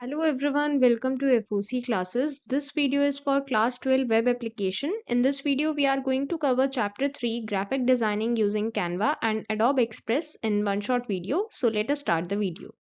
Hello everyone, welcome to FOC classes. This video is for class 12 web application. In this video, we are going to cover chapter 3 graphic designing using Canva and Adobe Express in one short video. So let us start the video.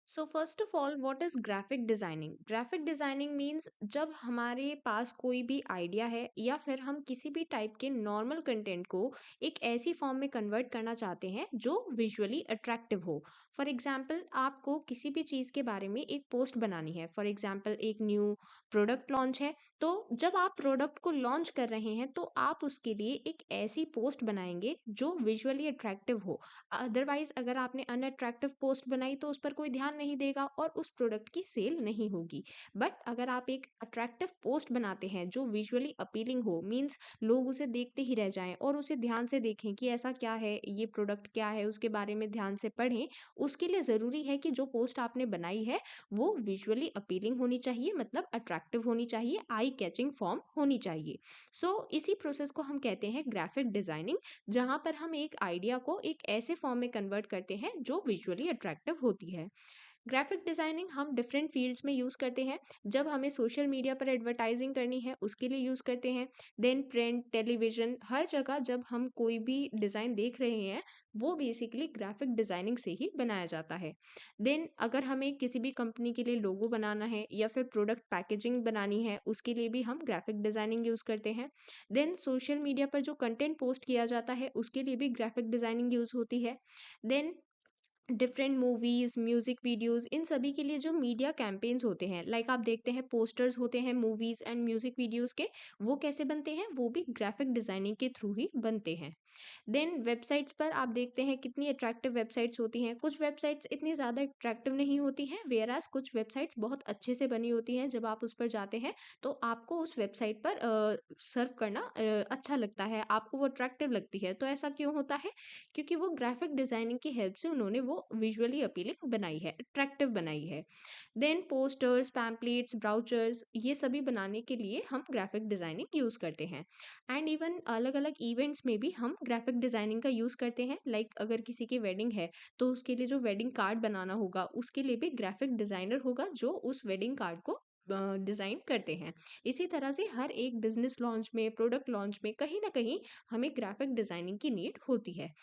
So first of all what is graphic designing means जब हमारे पास कोई भी idea है या फिर हम किसी भी टाइप के नॉर्मल कंटेंट को एक ऐसी फॉर्म में कन्वर्ट करना चाहते हैं जो विजुअली अट्रैक्टिव हो। फॉर एग्जाम्पल आपको किसी भी चीज़ के बारे में एक पोस्ट बनानी है। फॉर एग्जाम्पल एक न्यू प्रोडक्ट लॉन्च है, तो जब आप प्रोडक्ट को लॉन्च कर रहे हैं तो आप उसके लिए एक ऐसी पोस्ट बनाएंगे जो विजुअली अट्रैक्टिव हो। अदरवाइज अगर आपने अनअट्रैक्टिव पोस्ट बनाई तो उस पर कोई ध्यान नहीं देगा और उस प्रोडक्ट की सेल नहीं होगी। बट अगर आप एक अट्रैक्टिव पोस्ट बनाते हैं जो विजुअली अपीलिंग हो, मीन्स लोग उसे देखते ही रह जाएं और उसे ध्यान से देखें कि ऐसा क्या है, ये प्रोडक्ट क्या है, उसके बारे में ध्यान से पढ़ें। उसके लिए ज़रूरी है कि जो पोस्ट आपने बनाई है वो विजुअली अपीलिंग होनी चाहिए, मतलब अट्रैक्टिव होनी चाहिए, आई कैचिंग फॉर्म होनी चाहिए। इसी प्रोसेस को हम कहते हैं ग्राफिक डिजाइनिंग, जहां पर हम एक आइडिया को एक ऐसे फॉर्म में कन्वर्ट करते हैं जो विजुअली अट्रैक्टिव होती है। ग्राफिक डिजाइनिंग हम डिफरेंट फील्ड्स में यूज़ करते हैं। जब हमें सोशल मीडिया पर एडवर्टाइजिंग करनी है उसके लिए यूज़ करते हैं। देन प्रिंट, टेलीविजन, हर जगह जब हम कोई भी डिज़ाइन देख रहे हैं वो बेसिकली ग्राफिक डिजाइनिंग से ही बनाया जाता है। देन अगर हमें किसी भी कंपनी के लिए लोगो बनाना है या फिर प्रोडक्ट पैकेजिंग बनानी है उसके लिए भी हम ग्राफिक डिजाइनिंग यूज़ करते हैं। देन सोशल मीडिया पर जो कंटेंट पोस्ट किया जाता है उसके लिए भी ग्राफिक डिजाइनिंग यूज़ होती है। Then different movies, music videos, इन सभी के लिए जो मीडिया कैंपेन्स होते हैं, लाइक आप देखते हैं पोस्टर्स होते हैं मूवीज एंड म्यूजिक वीडियोस के, वो कैसे बनते हैं, वो भी ग्राफिक डिजाइनिंग के थ्रू ही बनते हैं। देन वेबसाइट्स पर आप देखते हैं कितनी अट्रैक्टिव वेबसाइट्स होती हैं। कुछ वेबसाइट्स इतनी ज़्यादा अट्रैक्टिव नहीं होती हैं, वेयरएज कुछ वेबसाइट्स बहुत अच्छे से बनी होती हैं। जब आप उस पर जाते हैं तो आपको उस वेबसाइट पर सर्व करना अच्छा लगता है, आपको वो अट्रैक्टिव लगती है। तो ऐसा क्यों होता है? क्योंकि वो ग्राफिक डिजाइनिंग की हेल्प से उन्होंने वो विजुअली अपीलिंग बनाई है, अट्रैक्टिव बनाई है। देन पोस्टर्स, पैम्पलेट्स, ब्राउचर्स, ये सभी बनाने के लिए हम ग्राफिक डिजाइनिंग यूज़ करते हैं। एंड इवन अलग अलग इवेंट्स में भी हम ग्राफिक डिजाइनिंग का यूज़ करते हैं। लाइक अगर किसी की वेडिंग है तो उसके लिए जो वेडिंग कार्ड बनाना होगा उसके लिए भी ग्राफिक डिजाइनर होगा जो उस वेडिंग कार्ड को डिज़ाइन करते हैं। इसी तरह से हर एक बिजनेस लॉन्च में, प्रोडक्ट लॉन्च में कहीं ना कहीं हमें ग्राफिक डिजाइनिंग की नीड होती है।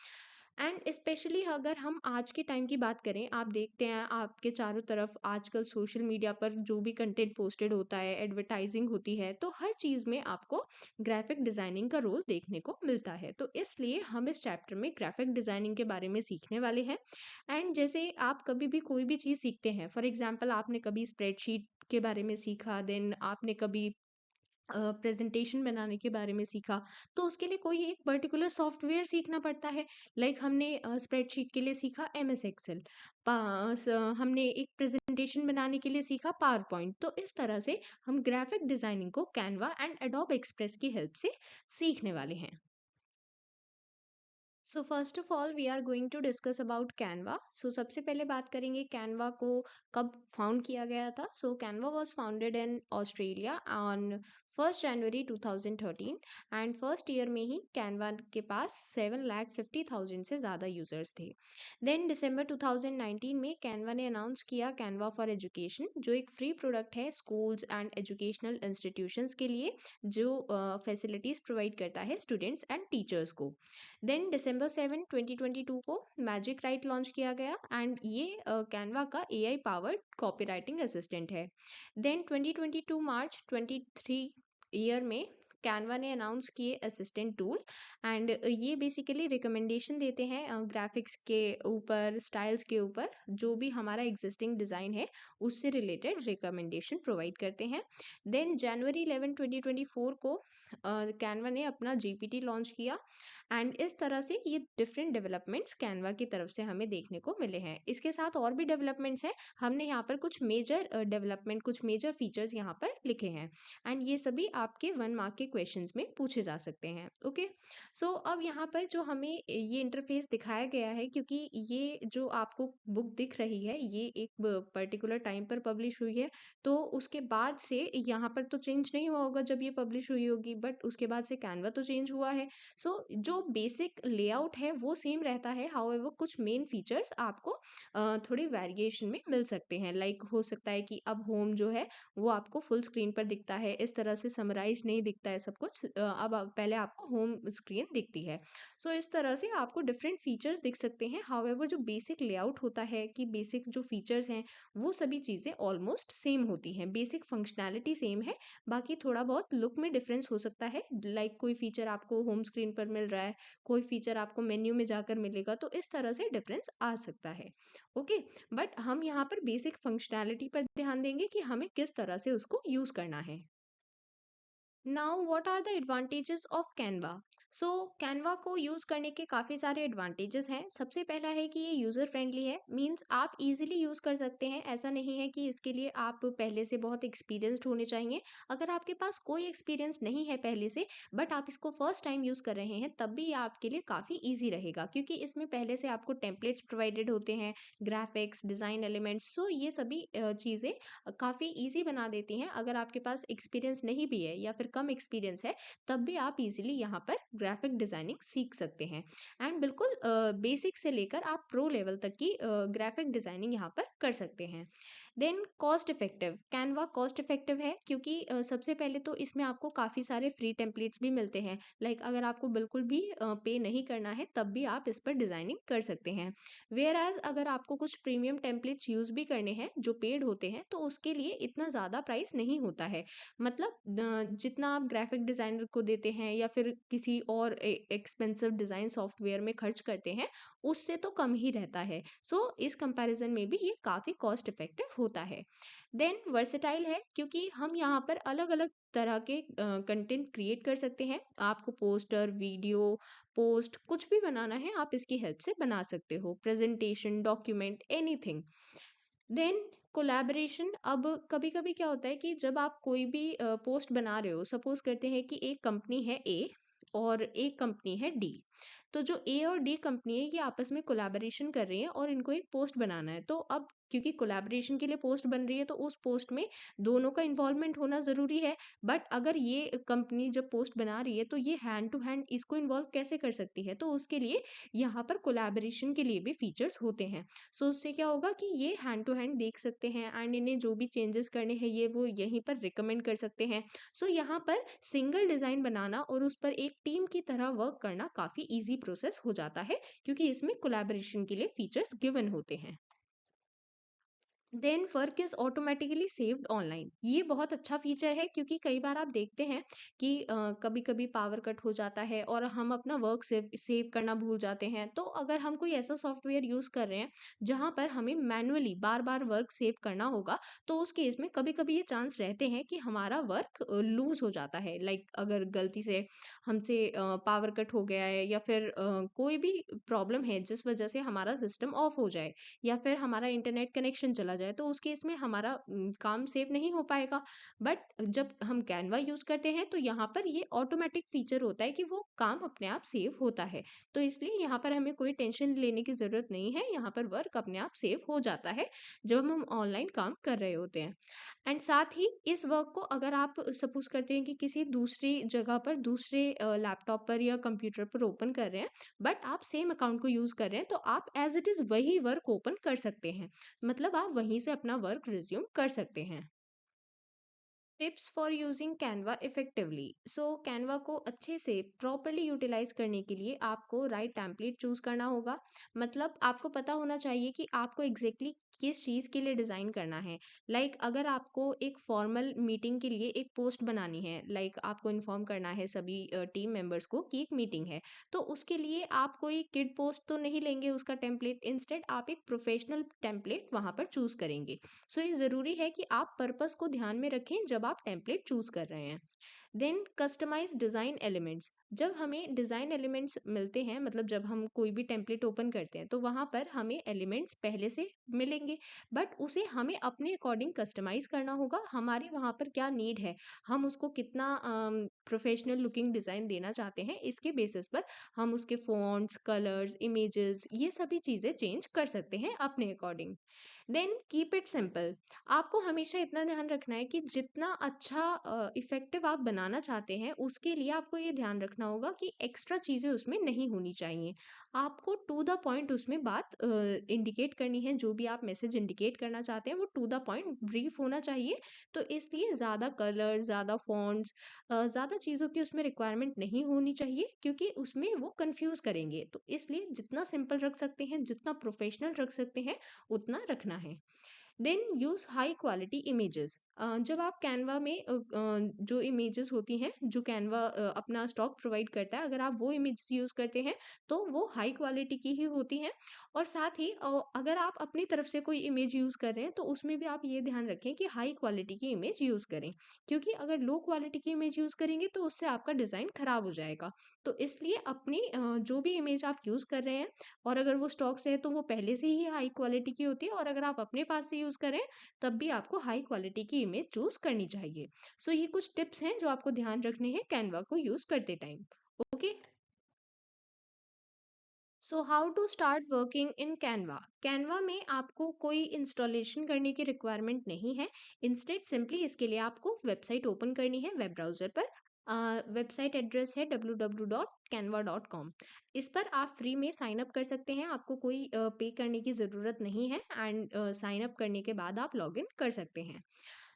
एंड स्पेशली अगर हम आज के टाइम की बात करें, आप देखते हैं आपके चारों तरफ आजकल सोशल मीडिया पर जो भी कंटेंट पोस्टेड होता है, एडवर्टाइजिंग होती है, तो हर चीज़ में आपको ग्राफिक डिज़ाइनिंग का रोल देखने को मिलता है। तो इसलिए हम इस चैप्टर में ग्राफिक डिज़ाइनिंग के बारे में सीखने वाले हैं। एंड जैसे आप कभी भी कोई भी चीज़ सीखते हैं, फॉर एग्जाम्पल आपने कभी स्प्रेडशीट के बारे में सीखा, देन आपने कभी प्रेजेंटेशन बनाने के बारे में सीखा, तो उसके लिए कोई एक पर्टिकुलर सॉफ्टवेयर सीखना पड़ता है। लाइक हमने स्प्रेडशीट के लिए सीखा MS एक्सेल, हमने एक प्रेजेंटेशन बनाने के लिए सीखा पावर पॉइंट। तो इस तरह से हम ग्राफिक डिजाइनिंग को कैनवा एंड एडोब एक्सप्रेस की हेल्प से सीखने वाले हैं। So first of all we are going to discuss about Canva. सो सबसे पहले बात करेंगे कैनवा को कब फाउंड किया गया था। So Canva was founded in Australia on 1 January 2013 and first year में ही कैनवा के पास 7,50,000 से ज़्यादा यूज़र्स थे। देन दिसंबर 2019 में कैनवा ने अनाउंस किया कैनवा फॉर एजुकेशन, जो एक फ्री प्रोडक्ट है स्कूल्स एंड एजुकेशनल इंस्टीट्यूशंस के लिए, जो फैसिलिटीज़ प्रोवाइड करता है स्टूडेंट्स एंड टीचर्स को। देन December 7, 2022 को मैजिक राइट लॉन्च किया गया एंड ये कैनवा का AI पावर्ड कॉपीराइटिंग असिस्टेंट है। देन 2022 मार्च 23 ईयर में कैनवा ने अनाउंस किए असिस्टेंट टूल एंड ये बेसिकली रिकमेंडेशन देते हैं ग्राफिक्स के ऊपर, स्टाइल्स के ऊपर, जो भी हमारा एग्जिस्टिंग डिज़ाइन है उससे रिलेटेड रिकमेंडेशन प्रोवाइड करते हैं। देन January 11, 2024 को कैनवा ने अपना GPT लॉन्च किया एंड इस तरह से ये डिफरेंट डेवलपमेंट्स कैनवा की तरफ से हमें देखने को मिले हैं। इसके साथ और भी डेवलपमेंट्स हैं, हमने यहाँ पर कुछ मेजर डेवलपमेंट, कुछ मेजर फीचर्स यहाँ पर लिखे हैं एंड ये सभी आपके 1 मार्क के क्वेश्चंस में पूछे जा सकते हैं। ओके, अब यहाँ पर जो हमें ये इंटरफेस दिखाया गया है, क्योंकि ये जो आपको बुक दिख रही है ये एक पर्टिकुलर टाइम पर पब्लिश हुई है, तो उसके बाद से यहाँ पर तो चेंज नहीं हुआ होगा जब ये पब्लिश हुई होगी, बट उसके बाद से कैनवा तो चेंज हुआ है। सो जो बेसिक लेआउट है वो सेम रहता है, हाउएवर कुछ मेन फीचर्स आपको थोड़ी वेरिएशन में मिल सकते हैं। लाइक हो सकता है कि अब होम जो है वो आपको फुल स्क्रीन पर दिखता है, इस तरह से समराइज नहीं दिखता है सब कुछ। अब पहले आपको होम स्क्रीन दिखती है। सो इस तरह से आपको डिफरेंट फीचर्स दिख सकते हैं। हाउएवर जो बेसिक लेआउट होता है कि बेसिक जो फीचर्स हैं वो सभी चीज़ें ऑलमोस्ट सेम होती हैं, बेसिक फंक्शनैलिटी सेम है। बाकी थोड़ा बहुत लुक में डिफरेंस हो सकता है, लाइक कोई फीचर आपको होम स्क्रीन पर मिल रहा है, कोई फीचर आपको मेन्यू में जाकर मिलेगा, तो इस तरह से डिफरेंस आ सकता है। ओके, बट हम यहाँ पर बेसिक फंक्शनैलिटी पर ध्यान देंगे कि हमें किस तरह से उसको यूज करना है। Now what are the advantages of Canva. So Canva को यूज़ करने के काफ़ी सारे एडवांटेजेस हैं। सबसे पहला है कि ये यूज़र फ्रेंडली है, मींस आप इजीली यूज़ कर सकते हैं। ऐसा नहीं है कि इसके लिए आप पहले से बहुत एक्सपीरियंस्ड होने चाहिए। अगर आपके पास कोई एक्सपीरियंस नहीं है पहले से, बट आप इसको फर्स्ट टाइम यूज़ कर रहे हैं, तब भी ये आपके लिए काफ़ी ईजी रहेगा, क्योंकि इसमें पहले से आपको टेम्पलेट्स प्रोवाइडेड होते हैं, ग्राफिक्स, डिज़ाइन एलिमेंट्स। सो ये सभी चीज़ें काफ़ी ईजी बना देती हैं। अगर आपके पास एक्सपीरियंस नहीं भी है या फिर कम एक्सपीरियंस है, तब भी आप इजीली यहाँ पर ग्राफिक डिज़ाइनिंग सीख सकते हैं। एंड बिल्कुल बेसिक से लेकर आप प्रो लेवल तक की ग्राफिक डिज़ाइनिंग यहाँ पर कर सकते हैं। Then cost effective, Canva cost effective है क्योंकि सबसे पहले तो इसमें आपको काफ़ी सारे फ्री टेम्पलेट्स भी मिलते हैं। लाइक अगर आपको बिल्कुल भी पे नहीं करना है, तब भी आप इस पर डिज़ाइनिंग कर सकते हैं। वेयर एज अगर आपको कुछ प्रीमियम टेम्पलेट्स यूज़ भी करने हैं जो पेड होते हैं, तो उसके लिए इतना ज़्यादा प्राइस नहीं होता है। मतलब जितना आप ग्राफिक डिज़ाइनर को देते हैं या फिर किसी और एक्सपेंसिव डिज़ाइन सॉफ्टवेयर में खर्च करते हैं, उससे तो कम ही रहता है। सो इस कंपैरिजन में भी ये काफ़ी कॉस्ट इफेक्टिव होता है। देन वर्सेटाइल है क्योंकि हम यहाँ पर अलग-अलग तरह के कंटेंट क्रिएट कर सकते हैं। आपको पोस्टर, वीडियो, पोस्ट कुछ भी बनाना है, आप इसकी हेल्प से बना सकते हो। Presentation, document, anything. Then collaboration, अब कभी-कभी क्या होता है कि जब आप कोई भी पोस्ट बना रहे हो, सपोज़ करते हैं कि एक कंपनी है ए और एक कंपनी है डी। तो जो ए और डी कंपनी है, ये आपस में कोलैबोरेशन कर रही हैं और इनको एक पोस्ट बनाना है। तो अब क्योंकि कोलैबोरेशन के लिए पोस्ट बन रही है, तो उस पोस्ट में दोनों का इन्वॉल्वमेंट होना ज़रूरी है। बट अगर ये कंपनी जब पोस्ट बना रही है, तो ये हैंड टू हैंड इसको इन्वॉल्व कैसे कर सकती है? तो उसके लिए यहाँ पर कोलैबोरेशन के लिए भी फीचर्स होते हैं। सो उससे क्या होगा कि ये हैंड टू हैंड देख सकते हैं एंड इन्हें जो भी चेंजेस करने हैं, ये वो यहीं पर रिकमेंड कर सकते हैं। सो यहाँ पर सिंगल डिज़ाइन बनाना और उस पर एक टीम की तरह वर्क करना काफ़ी ईज़ी प्रोसेस हो जाता है, क्योंकि इसमें कोलैबोरेशन के लिए फीचर्स गिवन होते हैं। Then work is automatically saved online, ये बहुत अच्छा फीचर है क्योंकि कई बार आप देखते हैं कि कभी कभी पावर कट हो जाता है और हम अपना वर्क सेव सेव करना भूल जाते हैं। तो अगर हम कोई ऐसा सॉफ्टवेयर यूज कर रहे हैं जहां पर हमें मैनुअली बार बार वर्क सेव करना होगा, तो उस केस में कभी कभी ये चांस रहते हैं कि हमारा वर्क लूज हो जाता है। लाइक अगर गलती से हमसे पावर कट हो गया है या फिर कोई भी प्रॉब्लम है जिस वजह से हमारा सिस्टम ऑफ हो जाए या फिर हमारा इंटरनेट कनेक्शन चला जाए, तो उस केस में हमारा काम सेव नहीं हो पाएगा। बट जब हम कैनवा यूज़ करते हैं, तो यहाँ पर ये ऑटोमेटिक फीचर होता है कि वो काम अपने आप सेव होता है। तो इसलिए यहाँ पर हमें कोई टेंशन लेने की ज़रूरत नहीं है, यहाँ पर वर्क अपने आप सेव हो जाता है जब हम ऑनलाइन काम कर रहे होते हैं। एंड साथ ही इस वर्क को अगर आप सपोज़ करते हैं कि किसी दूसरी जगह पर, दूसरे लैपटॉप पर या कंप्यूटर पर ओपन कर रहे हैं, बट आप सेम अकाउंट को यूज़ कर रहे हैं, तो आप एज़ इट इज़ वही वर्क ओपन कर सकते हैं। मतलब आप वहीं से अपना वर्क रिज़्यूम कर सकते हैं। Tips for using Canva effectively. So Canva को अच्छे से प्रॉपरली यूटिलाइज करने के लिए आपको राइट टेम्पलेट चूज करना होगा। मतलब आपको पता होना चाहिए कि आपको एग्जैक्टली किस चीज़ के लिए डिज़ाइन करना है। लाइक अगर आपको एक फॉर्मल मीटिंग के लिए एक पोस्ट बनानी है, लाइक आपको इन्फॉर्म करना है सभी टीम मेंबर्स को कि एक मीटिंग है, तो उसके लिए आप कोई किड पोस्ट तो नहीं लेंगे उसका टेम्पलेट, इंस्टेड आप एक प्रोफेशनल टेम्पलेट वहाँ पर चूज करेंगे। सो ये ज़रूरी है कि आप पर्पस को ध्यान में रखें जब आप टेम्पलेट चूज कर रहे हैं। देन कस्टमाइज डिज़ाइन एलिमेंट्स, जब हमें डिज़ाइन एलिमेंट्स मिलते हैं, मतलब जब हम कोई भी टेम्पलेट ओपन करते हैं, तो वहाँ पर हमें एलिमेंट्स पहले से मिलेंगे, बट उसे हमें अपने अकॉर्डिंग कस्टमाइज करना होगा। हमारी वहाँ पर क्या नीड है, हम उसको कितना प्रोफेशनल लुकिंग डिज़ाइन देना चाहते हैं, इसके बेसिस पर हम उसके फ़ॉन्ट्स, कलर्स, इमेजेस, ये सभी चीज़ें चेंज कर सकते हैं अपने according. Then keep it simple, आपको हमेशा इतना ध्यान रखना है कि जितना अच्छा इफ़ेक्टिव आप बना बनाना चाहते हैं उसके लिए आपको ये ध्यान रखना होगा कि एक्स्ट्रा चीज़ें उसमें नहीं होनी चाहिए। आपको टू द पॉइंट उसमें बात इंडिकेट करनी है, जो भी आप मैसेज इंडिकेट करना चाहते हैं वो टू द पॉइंट ब्रीफ होना चाहिए। तो इसलिए ज़्यादा कलर, ज़्यादा फ़ॉन्ट्स, ज़्यादा चीज़ों की उसमें रिक्वायरमेंट नहीं होनी चाहिए क्योंकि उसमें वो कंफ्यूज करेंगे। तो इसलिए जितना सिंपल रख सकते हैं, जितना प्रोफेशनल रख सकते हैं, उतना रखना है। Then use high quality images. जब आप कैनवा में जो इमेजेस होती हैं, जो कैनवा अपना स्टॉक प्रोवाइड करता है, अगर आप वो इमेजेस यूज़ करते हैं तो वो हाई क्वालिटी की ही होती हैं। और साथ ही अगर आप अपनी तरफ से कोई इमेज यूज़ कर रहे हैं तो उसमें भी आप ये ध्यान रखें कि हाई क्वालिटी की इमेज यूज़ करें, क्योंकि अगर लो क्वालिटी की इमेज यूज़ करेंगे तो उससे आपका डिज़ाइन खराब हो जाएगा। तो इसलिए अपनी जो भी इमेज आप यूज़ कर रहे हैं, और अगर वो स्टॉक से है तो वो पहले से ही हाई क्वालिटी की होती है, और अगर आप अपने पास से यूज़ करें तब भी आपको हाई क्वालिटी की इमेज चूज़ करनी चाहिए। सो ये कुछ टिप्स हैं जो आपको ध्यान रखने हैं कैनवा को यूज़ करते time. Okay. So how to start working in Canva. Canva में आपको कोई इंस्टॉलेशन करने की रिक्वायरमेंट नहीं है। इंस्टेड सिंपली इसके लिए आपको वेबसाइट ओपन करनी है वेब ब्राउज़र पर। वेबसाइट एड्रेस है www.canva.com। इस पर आप फ्री में साइन अप कर सकते हैं, आपको कोई पे करने की ज़रूरत नहीं है, एंड साइन अप करने के बाद आप लॉगिन कर सकते हैं।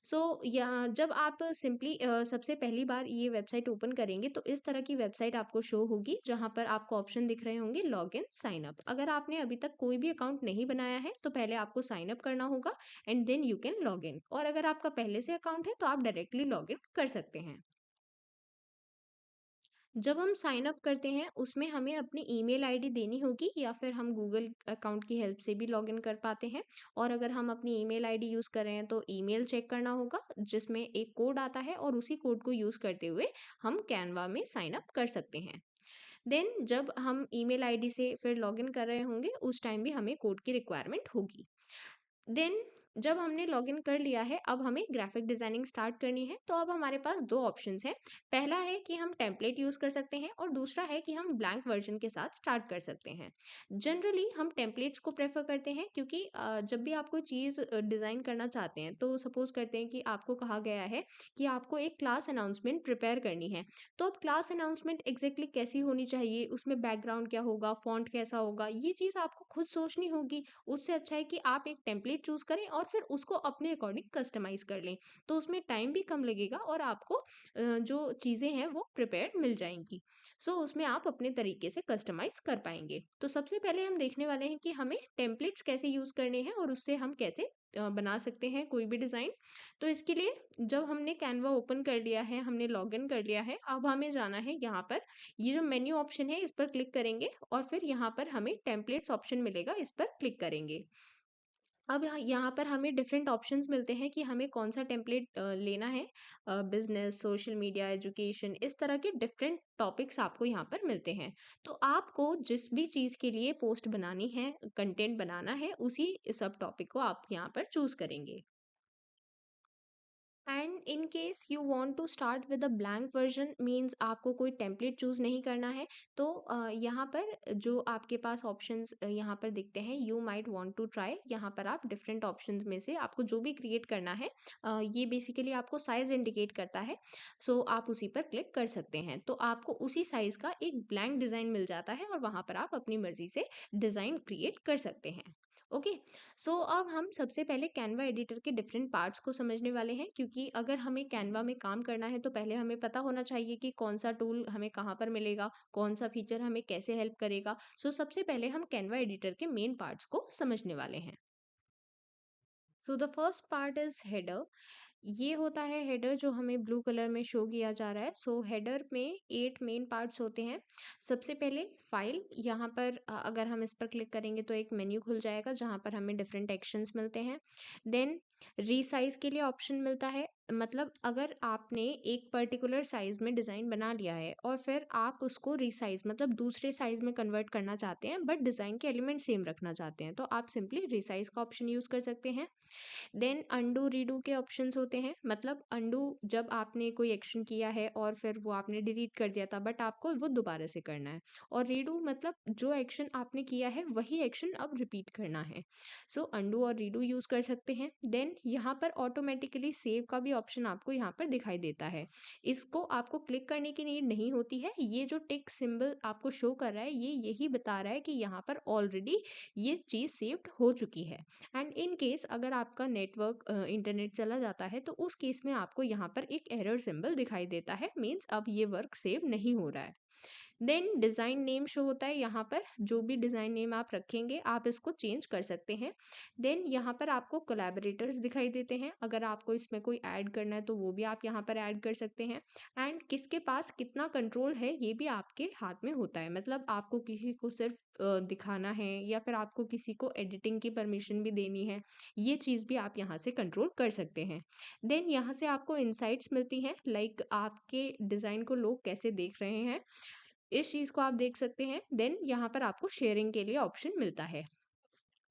सो यहाँ जब आप सिंपली सबसे पहली बार ये वेबसाइट ओपन करेंगे तो इस तरह की वेबसाइट आपको शो होगी, जहाँ पर आपको ऑप्शन दिख रहे होंगे लॉग इन, साइन अप। अगर आपने अभी तक कोई भी अकाउंट नहीं बनाया है तो पहले आपको साइन अप करना होगा, and then you can log in. और अगर आपका पहले से अकाउंट है तो आप डायरेक्टली लॉग इन कर सकते हैं। जब हम साइन अप करते हैं उसमें हमें अपनी ईमेल आईडी देनी होगी, या फिर हम गूगल अकाउंट की हेल्प से भी लॉगिन कर पाते हैं। और अगर हम अपनी ईमेल आईडी यूज़ कर रहे हैं तो ईमेल चेक करना होगा, जिसमें एक कोड आता है, और उसी कोड को यूज़ करते हुए हम कैनवा में साइन अप कर सकते हैं। देन जब हम ईमेल आईडी से फिर लॉगिन कर रहे होंगे उस टाइम भी हमें कोड की रिक्वायरमेंट होगी। देन जब हमने लॉगिन कर लिया है, अब हमें ग्राफिक डिजाइनिंग स्टार्ट करनी है। तो अब हमारे पास दो ऑप्शंस हैं। पहला है कि हम टेम्पलेट यूज कर सकते हैं, और दूसरा है कि हम ब्लैंक वर्जन के साथ स्टार्ट कर सकते हैं। जनरली हम टेम्पलेट्स को प्रेफर करते हैं, क्योंकि जब भी आप कोई चीज़ डिज़ाइन करना चाहते हैं, तो सपोज करते हैं कि आपको कहा गया है कि आपको एक क्लास अनाउंसमेंट प्रिपेयर करनी है। तो अब क्लास अनाउंसमेंट एग्जैक्टली कैसी होनी चाहिए, उसमें बैकग्राउंड क्या होगा, फॉन्ट कैसा होगा, ये चीज़ आपको खुद सोचनी होगी। उससे अच्छा है कि आप एक टेम्पलेट चूज करें और फिर उसको अपने अकॉर्डिंग कस्टमाइज कर लें। तो उसमें टाइम भी कम लगेगा, और आपको जो चीज़ें हैं वो प्रिपेयर्ड मिल जाएंगी। सो उसमें आप अपने तरीके से कस्टमाइज कर पाएंगे। तो सबसे पहले हम देखने वाले हैं कि हमें टेम्पलेट्स कैसे यूज करने हैं, और उससे हम कैसे बना सकते हैं कोई भी डिज़ाइन। तो इसके लिए जब हमने कैनवा ओपन कर लिया है, हमने लॉगिन कर लिया है, अब हमें जाना है यहाँ पर। ये जो मेन्यू ऑप्शन है इस पर क्लिक करेंगे, और फिर यहाँ पर हमें टेम्पलेट्स ऑप्शन मिलेगा, इस पर क्लिक करेंगे। अब यहाँ पर हमें डिफरेंट ऑप्शंस मिलते हैं कि हमें कौन सा टेम्पलेट लेना है। बिजनेस, सोशल मीडिया, एजुकेशन, इस तरह के डिफरेंट टॉपिक्स आपको यहाँ पर मिलते हैं। तो आपको जिस भी चीज़ के लिए पोस्ट बनानी है, कंटेंट बनाना है, उसी सब टॉपिक को आप यहाँ पर चूज करेंगे। And in case you want to start with a blank version, means आपको कोई टेम्पलेट चूज नहीं करना है। तो यहाँ पर जो आपके पास ऑप्शंस यहाँ पर दिखते हैं, you might want to try, यहाँ पर आप डिफरेंट ऑप्शंस में से आपको जो भी क्रिएट करना है, ये बेसिकली आपको साइज इंडिकेट करता है। सो आप उसी पर क्लिक कर सकते हैं, तो आपको उसी साइज का एक ब्लैंक डिजाइन मिल जाता है, और वहां पर आप अपनी मर्जी से डिजाइन क्रिएट कर सकते हैं। ओके। सो अब हम सबसे पहले कैनवा एडिटर के डिफरेंट पार्ट्स को समझने वाले हैं, क्योंकि अगर हमें कैनवा में काम करना है तो पहले हमें पता होना चाहिए कि कौन सा टूल हमें कहाँ पर मिलेगा, कौन सा फीचर हमें कैसे हेल्प करेगा। सो सबसे पहले हम कैनवा एडिटर के मेन पार्ट्स को समझने वाले हैं। So the first part is header. ये होता है हेडर, जो हमें ब्लू कलर में शो किया जा रहा है। सो हेडर में 8 मेन पार्ट्स होते हैं। सबसे पहले फाइल, यहाँ पर अगर हम इस पर क्लिक करेंगे तो एक मेन्यू खुल जाएगा, जहाँ पर हमें डिफरेंट एक्शंस मिलते हैं। देन रीसाइज के लिए ऑप्शन मिलता है। मतलब अगर आपने एक पर्टिकुलर साइज में डिज़ाइन बना लिया है, और फिर आप उसको रीसाइज मतलब दूसरे साइज में कन्वर्ट करना चाहते हैं, बट डिज़ाइन के एलिमेंट सेम रखना चाहते हैं, तो आप सिंपली रीसाइज का ऑप्शन यूज़ कर सकते हैं। देन अंडू रीडू के ऑप्शंस होते हैं। मतलब अंडू, जब आपने कोई एक्शन किया है और फिर वो आपने डिलीट कर दिया था, बट आपको वो दोबारा से करना है। और रीडू मतलब जो एक्शन आपने किया है वही एक्शन अब रिपीट करना है। सो अंडू और रीडू यूज कर सकते हैं। देन यहाँ पर ऑटोमेटिकली सेव का भी ऑप्शन आपको यहाँ पर दिखाई देता है। इसको आपको क्लिक करने की नीड नहीं होती है। ये जो टिक सिंबल आपको शो कर रहा है ये यही बता रहा है कि यहाँ पर ऑलरेडी ये चीज़ सेव्ड हो चुकी है। एंड इन केस अगर आपका नेटवर्क इंटरनेट चला जाता है तो उस केस में आपको यहाँ पर एक एरर सिंबल दिखाई देता है, मीन्स अब ये वर्क सेव नहीं हो रहा है। देन डिज़ाइन नेम शो होता है। यहाँ पर जो भी डिज़ाइन नेम आप रखेंगे आप इसको चेंज कर सकते हैं। देन यहाँ पर आपको कोलैबोरेटर्स दिखाई देते हैं। अगर आपको इसमें कोई ऐड करना है तो वो भी आप यहाँ पर ऐड कर सकते हैं। एंड किसके पास कितना कंट्रोल है ये भी आपके हाथ में होता है। मतलब आपको किसी को सिर्फ दिखाना है या फिर आपको किसी को एडिटिंग की परमिशन भी देनी है, ये चीज़ भी आप यहाँ से कंट्रोल कर सकते हैं। देन यहाँ से आपको इंसाइट्स मिलती हैं, लाइक आपके डिज़ाइन को लोग कैसे देख रहे हैं, इस चीज़ को आप देख सकते हैं। देन यहाँ पर आपको शेयरिंग के लिए ऑप्शन मिलता है।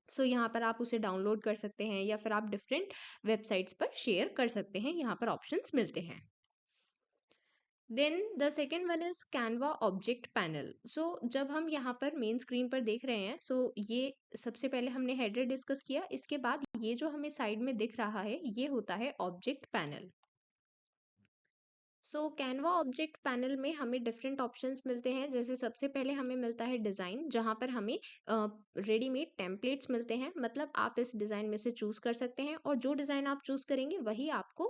सो यहाँ पर आप उसे डाउनलोड कर सकते हैं या फिर आप डिफरेंट वेबसाइट्स पर शेयर कर सकते हैं, यहाँ पर ऑप्शंस मिलते हैं। Then the second one is Canva object panel. So जब हम यहाँ पर मेन स्क्रीन पर देख रहे हैं, सो ये सबसे पहले हमने हेडर डिस्कस किया, इसके बाद ये जो हमें साइड में दिख रहा है ये होता है ऑब्जेक्ट पैनल। सो कैनवा ऑब्जेक्ट पैनल में हमें डिफरेंट ऑप्शंस मिलते हैं। जैसे सबसे पहले हमें मिलता है डिज़ाइन, जहाँ पर हमें रेडीमेड टेम्पलेट्स मिलते हैं। मतलब आप इस डिज़ाइन में से चूज़ कर सकते हैं और जो डिज़ाइन आप चूज़ करेंगे वही आपको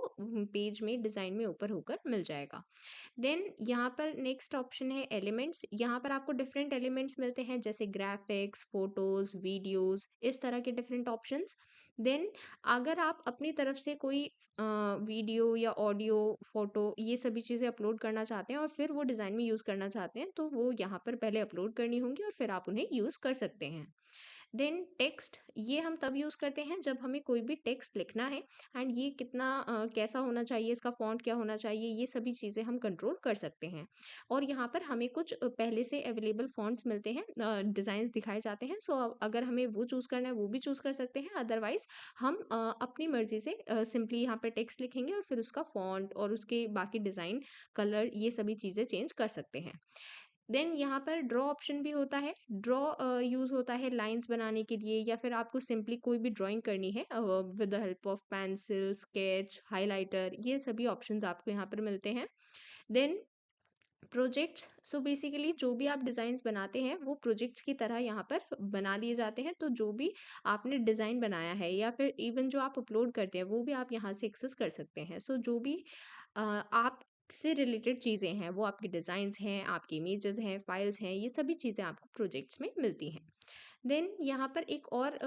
पेज में डिज़ाइन में ऊपर होकर मिल जाएगा। देन यहाँ पर नेक्स्ट ऑप्शन है एलिमेंट्स। यहाँ पर आपको डिफरेंट एलिमेंट्स मिलते हैं जैसे ग्राफिक्स, फोटोज, वीडियोस, इस तरह के डिफरेंट ऑप्शंस। देन अगर आप अपनी तरफ से कोई वीडियो या ऑडियो, फोटो, ये सभी चीज़ें अपलोड करना चाहते हैं और फिर वो डिज़ाइन में यूज़ करना चाहते हैं तो वो यहाँ पर पहले अपलोड करनी होंगी और फिर आप उन्हें यूज़ कर सकते हैं। देन टेक्स्ट, ये हम तब यूज़ करते हैं जब हमें कोई भी टेक्स्ट लिखना है एंड ये कितना कैसा होना चाहिए, इसका फॉन्ट क्या होना चाहिए, ये सभी चीज़ें हम कंट्रोल कर सकते हैं। और यहाँ पर हमें कुछ पहले से अवेलेबल फॉन्ट्स मिलते हैं, डिज़ाइंस दिखाए जाते हैं। सो अगर हमें वो चूज़ करना है वो भी चूज़ कर सकते हैं, अदरवाइज़ हम अपनी मर्ज़ी से सिंपली यहाँ पर टेक्स्ट लिखेंगे और फिर उसका फॉन्ट और उसके बाकी डिज़ाइन, कलर, ये सभी चीज़ें चेंज कर सकते हैं। देन यहाँ पर ड्रॉ ऑप्शन भी होता है। ड्रॉ यूज़ होता है लाइंस बनाने के लिए या फिर आपको सिंपली कोई भी ड्राइंग करनी है with the help of pencil, sketch, highlighter, ये सभी ऑप्शंस आपको यहाँ पर मिलते हैं। देन प्रोजेक्ट्स, सो बेसिकली जो भी आप डिज़ाइंस बनाते हैं वो प्रोजेक्ट्स की तरह यहाँ पर बना दिए जाते हैं। तो जो भी आपने डिज़ाइन बनाया है या फिर इवन जो आप अपलोड करते हैं वो भी आप यहाँ से एक्सेस कर सकते हैं। सो जो भी आप से रिलेटेड चीज़ें हैं, वो आपके डिज़ाइंस हैं, आपकी इमेजेस हैं, फाइल्स हैं, ये सभी चीज़ें आपको प्रोजेक्ट्स में मिलती हैं। देन यहाँ पर एक और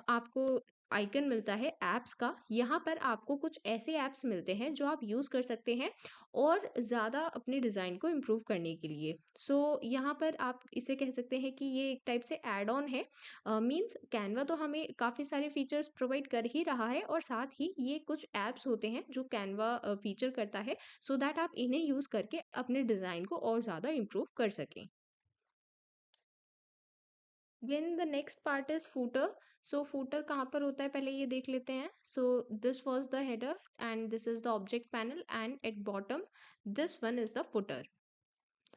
आपको आइकन मिलता है ऐप्स का। यहाँ पर आपको कुछ ऐसे ऐप्स मिलते हैं जो आप यूज़ कर सकते हैं और ज़्यादा अपने डिज़ाइन को इम्प्रूव करने के लिए। सो यहाँ पर आप इसे कह सकते हैं कि ये एक टाइप से ऐड ऑन है। मीन्स कैनवा तो हमें काफ़ी सारे फीचर्स प्रोवाइड कर ही रहा है और साथ ही ये कुछ ऐप्स होते हैं जो कैनवा फीचर करता है, सो दैट आप इन्हें यूज़ करके अपने डिज़ाइन को और ज़्यादा इम्प्रूव कर सकें। Then the next part is footer. So footer कहाँ पर होता है पहले ये देख लेते हैं। So this was the header and this is the object panel and at bottom this one is the footer.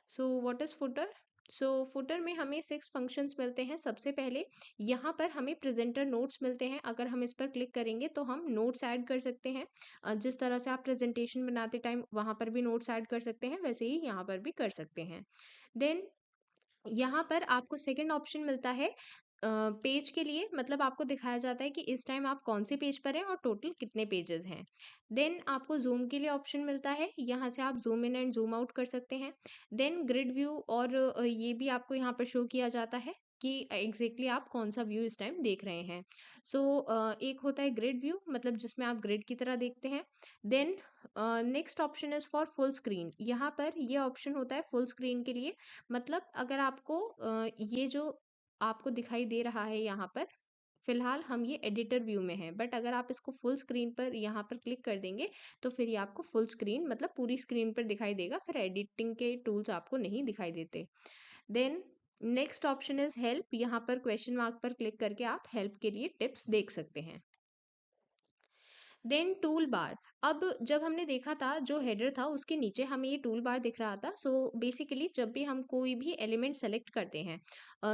So what is footer? So footer में हमें 6 फंक्शंस मिलते हैं। सबसे पहले यहाँ पर हमें प्रेजेंटर नोट्स मिलते हैं। अगर हम इस पर क्लिक करेंगे तो हम नोट्स ऐड कर सकते हैं। जिस तरह से आप प्रेजेंटेशन बनाते टाइम वहाँ पर भी नोट्स ऐड कर सकते हैं, वैसे ही यहाँ पर भी कर सकते हैं। देन यहाँ पर आपको सेकंड ऑप्शन मिलता है पेज के लिए। मतलब आपको दिखाया जाता है कि इस टाइम आप कौन से पेज पर हैं और टोटल कितने पेजेस हैं। देन आपको जूम के लिए ऑप्शन मिलता है, यहाँ से आप zoom in and zoom out कर सकते हैं। देन ग्रिड व्यू, और ये भी आपको यहाँ पर शो किया जाता है कि एग्जैक्टली आप कौन सा व्यू इस टाइम देख रहे हैं। सो एक होता है ग्रिड व्यू, मतलब जिसमें आप ग्रिड की तरह देखते हैं। Then next option is for full screen. यहाँ पर ये ऑप्शन होता है फुल स्क्रीन के लिए। मतलब अगर आपको ये जो आपको दिखाई दे रहा है यहाँ पर, फिलहाल हम ये एडिटर व्यू में हैं, बट अगर आप इसको फुल स्क्रीन पर यहाँ पर क्लिक कर देंगे तो फिर ये आपको फुल स्क्रीन मतलब पूरी स्क्रीन पर दिखाई देगा, फिर एडिटिंग के टूल्स आपको नहीं दिखाई देते। Then next option is help. यहाँ पर क्वेश्चन मार्क पर क्लिक करके आप हेल्प के लिए टिप्स देख सकते हैं। Then tool bar. अब जब हमने देखा था जो हेडर था उसके नीचे हमें ये टूल बार दिख रहा था। सो बेसिकली जब भी हम कोई भी एलिमेंट सेलेक्ट करते हैं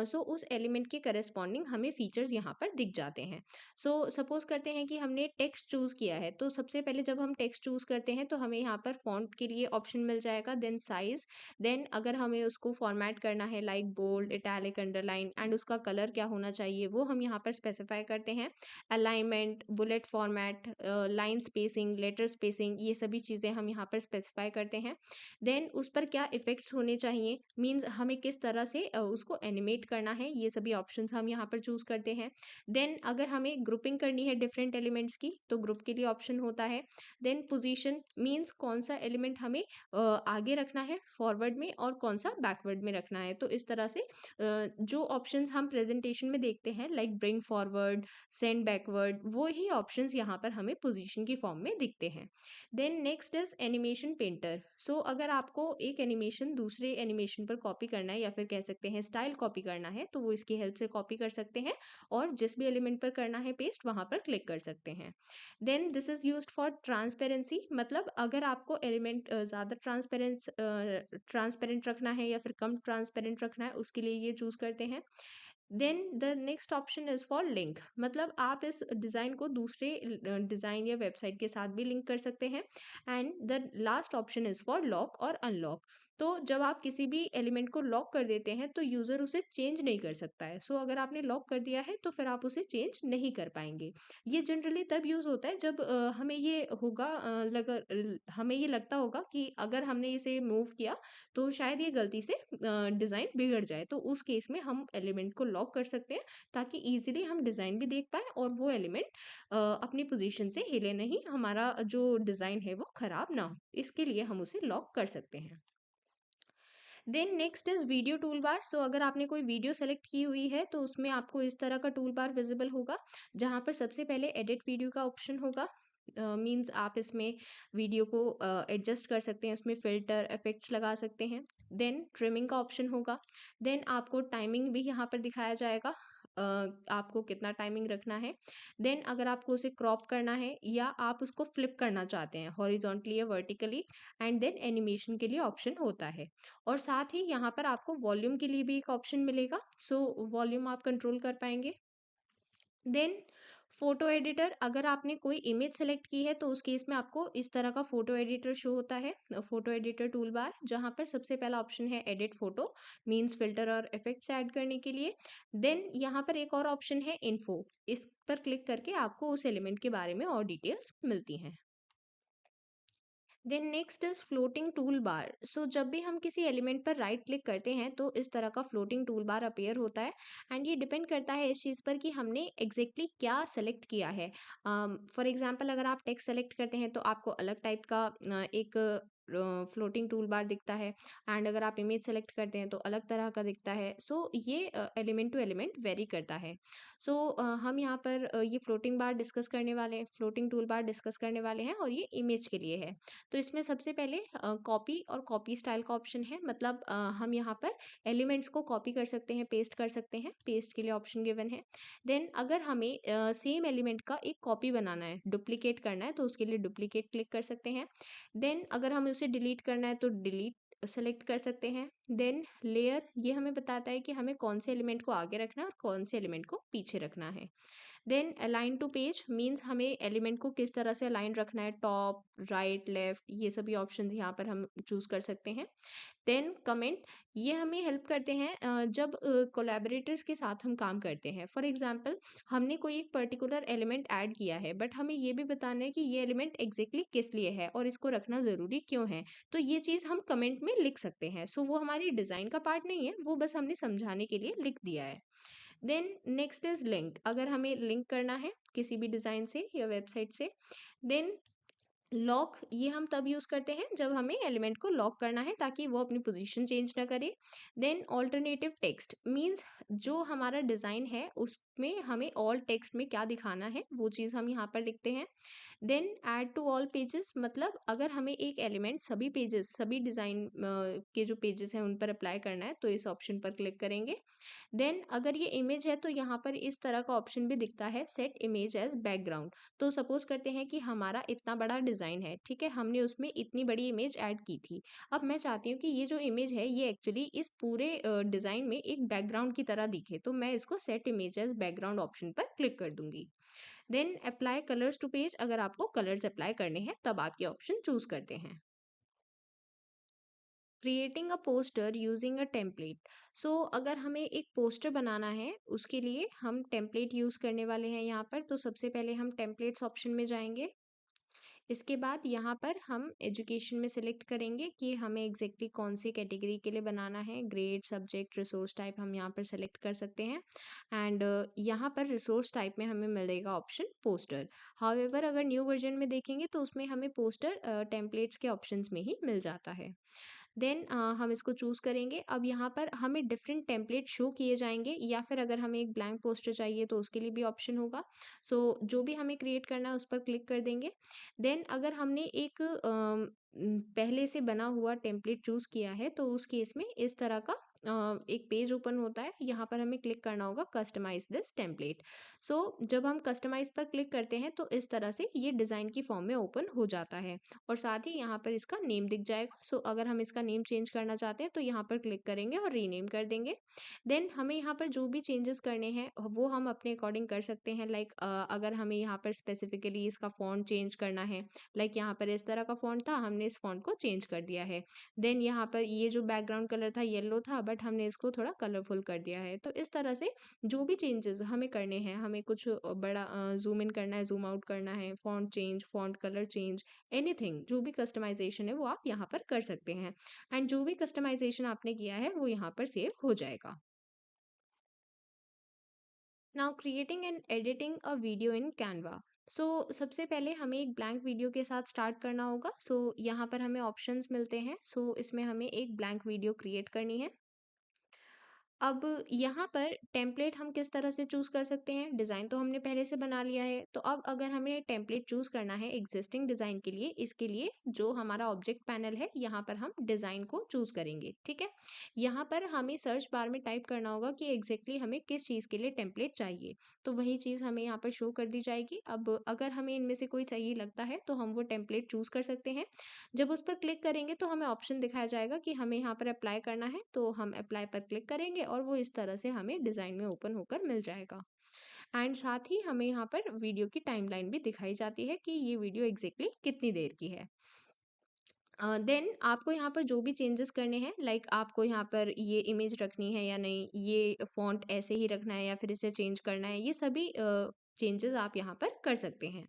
सो उस एलिमेंट के करस्पॉन्डिंग हमें फीचर्स यहाँ पर दिख जाते हैं। सो सपोज करते हैं कि हमने टेक्स्ट चूज किया है, तो सबसे पहले जब हम टेक्स्ट चूज करते हैं तो हमें यहाँ पर फॉन्ट के लिए ऑप्शन मिल जाएगा, देन साइज, देन अगर हमें उसको फॉर्मेट करना है like bold, italic, underline and उसका कलर क्या होना चाहिए वो हम यहाँ पर स्पेसिफाई करते हैं। Alignment, bullet format, line spacing, letter spacing, ये सभी चीज़ें हम यहाँ पर स्पेसिफाई करते हैं। देन उस पर क्या इफ़ेक्ट्स होने चाहिए, मीन्स हमें किस तरह से उसको एनिमेट करना है, ये सभी ऑप्शंस हम यहाँ पर चूज़ करते हैं। देन अगर हमें ग्रुपिंग करनी है डिफरेंट एलिमेंट्स की तो ग्रुप के लिए ऑप्शन होता है। देन पोजीशन मीन्स कौन सा एलिमेंट हमें आगे रखना है फॉरवर्ड में और कौन सा बैकवर्ड में रखना है। तो इस तरह से जो ऑप्शंस हम प्रेजेंटेशन में देखते हैं like bring forward, send backward, वो ही ऑप्शंस यहाँ पर हमें पोजीशन की फॉर्म में दिखते हैं। Then next is animation painter. So अगर आपको एक एनिमेशन दूसरे एनिमेशन पर कॉपी करना है या फिर कह सकते हैं स्टाइल कॉपी करना है तो वो इसकी हेल्प से कॉपी कर सकते हैं और जिस भी एलिमेंट पर करना है पेस्ट वहां पर क्लिक कर सकते हैं। Then this is used for transparency, मतलब अगर आपको एलिमेंट ज़्यादा ट्रांसपेरेंट रखना है या फिर कम ट्रांसपेरेंट रखना है उसके लिए ये चूज करते हैं। Then the next option is for link, मतलब आप इस डिज़ाइन को दूसरे डिज़ाइन या वेबसाइट के साथ भी लिंक कर सकते हैं। And the last option is for lock और अनलॉक। तो जब आप किसी भी एलिमेंट को लॉक कर देते हैं तो यूज़र उसे चेंज नहीं कर सकता है। सो अगर आपने लॉक कर दिया है तो फिर आप उसे चेंज नहीं कर पाएंगे। ये जनरली तब यूज़ होता है जब हमें ये होगा हमें ये लगता होगा कि अगर हमने इसे मूव किया तो शायद ये गलती से डिज़ाइन बिगड़ जाए, तो उस केस में हम एलिमेंट को लॉक कर सकते हैं ताकि इजीली हम डिज़ाइन भी देख पाएँ और वो एलिमेंट अपनी पोजीशन से हिले नहीं, हमारा जो डिज़ाइन है वो खराब ना हो। इसके लिए हम उसे लॉक कर सकते हैं। Then next is video toolbar. So अगर आपने कोई वीडियो सेलेक्ट की हुई है तो उसमें आपको इस तरह का टूल बार विजिबल होगा जहाँ पर सबसे पहले एडिट वीडियो का ऑप्शन होगा। मीन्स आप इसमें वीडियो को एडजस्ट कर सकते हैं, उसमें फिल्टर इफेक्ट्स लगा सकते हैं। देन ट्रिमिंग का ऑप्शन होगा। देन आपको टाइमिंग भी यहाँ पर दिखाया जाएगा, आपको कितना टाइमिंग रखना है। देन अगर आपको उसे क्रॉप करना है या आप उसको फ्लिप करना चाहते हैं हॉरिजॉन्टली या वर्टिकली, एंड देन एनिमेशन के लिए ऑप्शन होता है। और साथ ही यहाँ पर आपको वॉल्यूम के लिए भी एक ऑप्शन मिलेगा, सो वॉल्यूम आप कंट्रोल कर पाएंगे। देन फोटो एडिटर, अगर आपने कोई इमेज सेलेक्ट की है तो उस केस में आपको इस तरह का फोटो एडिटर शो होता है, फोटो एडिटर टूल बार, जहाँ पर सबसे पहला ऑप्शन है एडिट फोटो, मीन्स फिल्टर और इफेक्ट्स ऐड करने के लिए। देन यहाँ पर एक और ऑप्शन है इन्फो, इस पर क्लिक करके आपको उस एलिमेंट के बारे में और डिटेल्स मिलती हैं। Then next is floating toolbar. So जब भी हम किसी एलिमेंट पर राइट क्लिक करते हैं तो इस तरह का फ्लोटिंग टूल बार अपीयर होता है। एंड ये डिपेंड करता है इस चीज़ पर कि हमने एग्जैक्टली क्या सेलेक्ट किया है। फॉर एग्जांपल अगर आप टेक्स्ट सेलेक्ट करते हैं तो आपको अलग टाइप का एक फ्लोटिंग टूल बार दिखता है, एंड अगर आप इमेज सेलेक्ट करते हैं तो अलग तरह का दिखता है। सो ये एलिमेंट टू एलिमेंट वेरी करता है। सो हम यहाँ पर ये फ्लोटिंग बार डिस्कस करने वाले हैं, फ्लोटिंग टूल बार डिस्कस करने वाले हैं और ये इमेज के लिए है। तो इसमें सबसे पहले कॉपी और कॉपी स्टाइल का ऑप्शन है, मतलब हम यहाँ पर एलिमेंट्स को कॉपी कर सकते हैं, पेस्ट कर सकते हैं, पेस्ट के लिए ऑप्शन गिवन है। देन अगर हमें सेम एलिमेंट का एक कॉपी बनाना है, डुप्लीकेट करना है, तो उसके लिए डुप्लीकेट क्लिक कर सकते हैं। देन अगर हमें उसे डिलीट करना है तो डिलीट सेलेक्ट कर सकते हैं। देन लेयर, ये हमें बताता है कि हमें कौन से एलिमेंट को आगे रखना है और कौन से एलिमेंट को पीछे रखना है। Then align to page means हमें एलिमेंट को किस तरह से अलाइन रखना है, टॉप, राइट, लेफ्ट, ये सभी ऑप्शंस यहाँ पर हम चूज कर सकते हैं। देन कमेंट, ये हमें हेल्प करते हैं जब कोलैबोरेटर्स के साथ हम काम करते हैं। फॉर एग्जांपल हमने कोई एक पर्टिकुलर एलिमेंट ऐड किया है बट हमें ये भी बताना है कि ये एलिमेंट एग्जैक्टली किस लिए है और इसको रखना ज़रूरी क्यों है, तो ये चीज़ हम कमेंट में लिख सकते हैं। सो वो हमारी डिज़ाइन का पार्ट नहीं है, वो बस हमने समझाने के लिए लिख दिया है। देन नेक्स्ट इज लिंक, अगर हमें लिंक करना है किसी भी डिज़ाइन से या वेबसाइट से। देन लॉक, ये हम तब यूज़ करते हैं जब हमें एलिमेंट को लॉक करना है ताकि वो अपनी पोजीशन चेंज ना करे। देन ऑल्टरनेटिव टेक्स्ट मींस जो हमारा डिज़ाइन है उस में हमें ऑल टेक्स्ट में क्या दिखाना है वो चीज़ हम यहाँ पर लिखते हैं। Then add to all pages, मतलब अगर हमें एक एलिमेंट सभी पेजेस, सभी डिज़ाइन के जो पेजेस हैं उन पर अप्लाई करना है तो इस ऑप्शन पर क्लिक करेंगे। देन अगर ये इमेज है तो यहाँ पर इस तरह का ऑप्शन भी दिखता है, सेट इमेज एज बैकग्राउंड। तो सपोज करते हैं कि हमारा इतना बड़ा डिज़ाइन है, ठीक है, हमने उसमें इतनी बड़ी इमेज ऐड की थी। अब मैं चाहती हूँ कि ये जो इमेज है ये एक्चुअली इस पूरे डिज़ाइन में एक बैकग्राउंड की तरह दिखे, तो मैं इसको set image as background option पर क्लिक कर दूंगी। Then apply colours to page, अगर आपको कलर्स अप्लाई करने हैं तब आप ये ऑप्शन चूज करते हैं। Creating a poster using a template, so अगर हमें एक पोस्टर बनाना है उसके लिए हम टेम्पलेट यूज़ करने वाले हैं यहाँ पर। तो सबसे पहले हम टेम्पलेट्स ऑप्शन में जाएंगे। इसके बाद यहाँ पर हम एजुकेशन में सेलेक्ट करेंगे कि हमें एग्जैक्टली कौन सी कैटेगरी के लिए बनाना है। ग्रेड, सब्जेक्ट, रिसोर्स टाइप हम यहाँ पर सेलेक्ट कर सकते हैं। एंड यहाँ पर रिसोर्स टाइप में हमें मिलेगा ऑप्शन पोस्टर। हाउएवर अगर न्यू वर्जन में देखेंगे तो उसमें हमें पोस्टर टेम्पलेट्स के ऑप्शंस में ही मिल जाता है। देन हम इसको चूज़ करेंगे। अब यहाँ पर हमें डिफरेंट टेम्पलेट शो किए जाएंगे, या फिर अगर हमें एक ब्लैंक पोस्टर चाहिए तो उसके लिए भी ऑप्शन होगा। सो जो भी हमें क्रिएट करना है उस पर क्लिक कर देंगे। देन अगर हमने एक पहले से बना हुआ टेम्पलेट चूज़ किया है तो उस केस में इस तरह का एक पेज ओपन होता है। यहाँ पर हमें क्लिक करना होगा कस्टमाइज दिस टेम्पलेट। सो जब हम कस्टमाइज पर क्लिक करते हैं तो इस तरह से ये डिज़ाइन की फॉर्म में ओपन हो जाता है, और साथ ही यहाँ पर इसका नेम दिख जाएगा। सो अगर हम इसका नेम चेंज करना चाहते हैं तो यहाँ पर क्लिक करेंगे और रीनेम कर देंगे। देन हमें यहाँ पर जो भी चेंजेस करने हैं वो हम अपने अकॉर्डिंग कर सकते हैं। लाइक अगर हमें यहाँ पर स्पेसिफिकली इसका फ़ॉन्ट चेंज करना है, लाइक यहाँ पर इस तरह का फ़ॉन्ट था, हमने इस फ़ॉन्ट को चेंज कर दिया है। देन यहाँ पर ये जो बैकग्राउंड कलर था येलो था, बट हमने इसको थोड़ा कलरफुल कर दिया है। तो इस तरह से जो भी चेंजेस हमें करने हैं, हमें कुछ बड़ा ज़ूम इन करना है, ज़ूम आउट करना है, font change, font colour change, anything जो भी कस्टमाइज़ेशन है वो आप यहाँ पर कर सकते हैं। एंड जो भी कस्टमाइज़ेशन आपने किया है वो यहाँ पर सेव हो जाएगा। Now creating and editing a video in Canva. सो सबसे पहले हमें एक ब्लैंक वीडियो के साथ स्टार्ट करना होगा। सो यहाँ पर हमें ऑप्शंस मिलते हैं। सो इसमें हमें एक ब्लैंक वीडियो क्रिएट करनी है। अब यहाँ पर टेम्पलेट हम किस तरह से चूज़ कर सकते हैं? डिज़ाइन तो हमने पहले से बना लिया है, तो अब अगर हमें टेम्पलेट चूज़ करना है एग्ज़िस्टिंग डिज़ाइन के लिए, इसके लिए जो हमारा ऑब्जेक्ट पैनल है, यहाँ पर हम डिज़ाइन को चूज़ करेंगे, ठीक है? यहाँ पर हमें सर्च बार में टाइप करना होगा कि एग्ज़ैक्टली हमें किस चीज़ के लिए टेम्पलेट चाहिए, तो वही चीज़ हमें यहाँ पर शो कर दी जाएगी। अब अगर हमें इनमें से कोई सही लगता है, तो हम वो टेम्पलेट चूज़ कर सकते हैं। जब उस पर क्लिक करेंगे तो हमें ऑप्शन दिखाया जाएगा कि हमें यहाँ पर अप्लाई करना है, तो हम अप्लाई पर क्लिक करेंगे और वो इस तरह से हमें डिज़ाइन में ओपन होकर मिल जाएगा। एंड साथ ही हमें यहाँ पर वीडियो की टाइमलाइन भी दिखाई जाती है कि ये वीडियो एग्जैक्टली कितनी देर की है। देन आपको यहाँ पर जो भी चेंजेस करने हैं, लाइक आपको यहाँ पर ये इमेज रखनी है या नहीं, ये फ़ॉन्ट ऐसे ही रखना है या फिर इसे चेंज करना है, ये सभी चेंजेस आप यहाँ पर कर सकते हैं।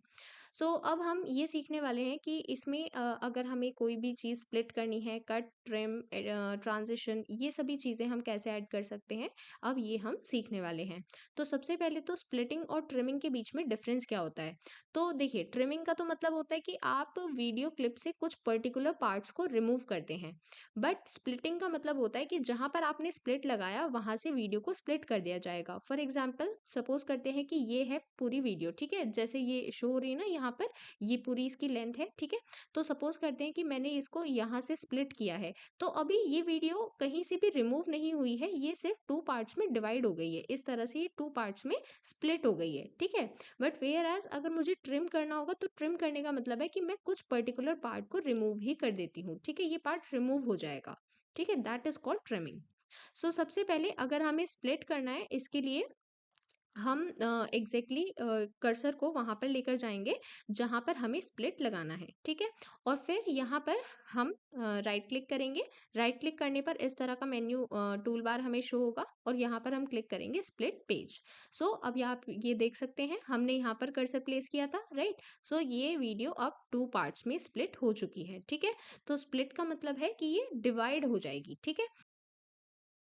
सो अब हम ये सीखने वाले हैं कि इसमें अगर हमें कोई भी चीज़ स्प्लिट करनी है, कट, ट्रिम, ट्रांज़िशन, ये सभी चीज़ें हम कैसे ऐड कर सकते हैं, अब ये हम सीखने वाले हैं। तो सबसे पहले तो स्प्लिटिंग और ट्रिमिंग के बीच में डिफ़रेंस क्या होता है? तो देखिए, ट्रिमिंग का तो मतलब होता है कि आप वीडियो क्लिप से कुछ पर्टिकुलर पार्ट्स को रिमूव करते हैं। बट स्प्लिटिंग का मतलब होता है कि जहाँ पर आपने स्प्लिट लगाया वहाँ से वीडियो को स्प्लिट कर दिया जाएगा। फॉर एग्जाम्पल सपोज करते हैं कि ये है पूरी वीडियो, ठीक है? जैसे ये शो हो रही है ना यहाँ पर, ये पूरी इसकी लेंथ है, ठीक है? तो सपोज करते हैं कि मैंने इसको यहाँ से स्प्लिट किया है। तो अभी ये वीडियो कहीं से भी रिमूव नहीं हुई है, ये सिर्फ 2 पार्ट्स में डिवाइड हो गई है। इस तरह से ये 2 पार्ट्स में स्प्लिट हो गई है, ठीक है? बट वेयर एज अगर मुझे ट्रिम करना होगा तो ट्रिम करने का मतलब है कि मैं कुछ पर्टिकुलर पार्ट को रिमूव ही कर देती हूँ, ठीक है? ये पार्ट रिमूव हो जाएगा, ठीक है? That is called trimming. So सबसे पहले अगर हमें स्प्लिट करना है, इसके लिए हम एग्जैक्टली कर्सर को वहां पर लेकर जाएंगे जहां पर हमें स्प्लिट लगाना है, ठीक है? और फिर यहाँ पर हम राइट क्लिक करेंगे। राइट क्लिक करने पर इस तरह का मेन्यू टूल बार हमें शो होगा और यहाँ पर हम क्लिक करेंगे स्प्लिट पेज। सो अब आप ये देख सकते हैं हमने यहाँ पर कर्सर प्लेस किया था, राइट? सो ये वीडियो अब 2 पार्ट्स में स्प्लिट हो चुकी है, ठीक है? तो स्प्लिट का मतलब है कि ये डिवाइड हो जाएगी, ठीक है?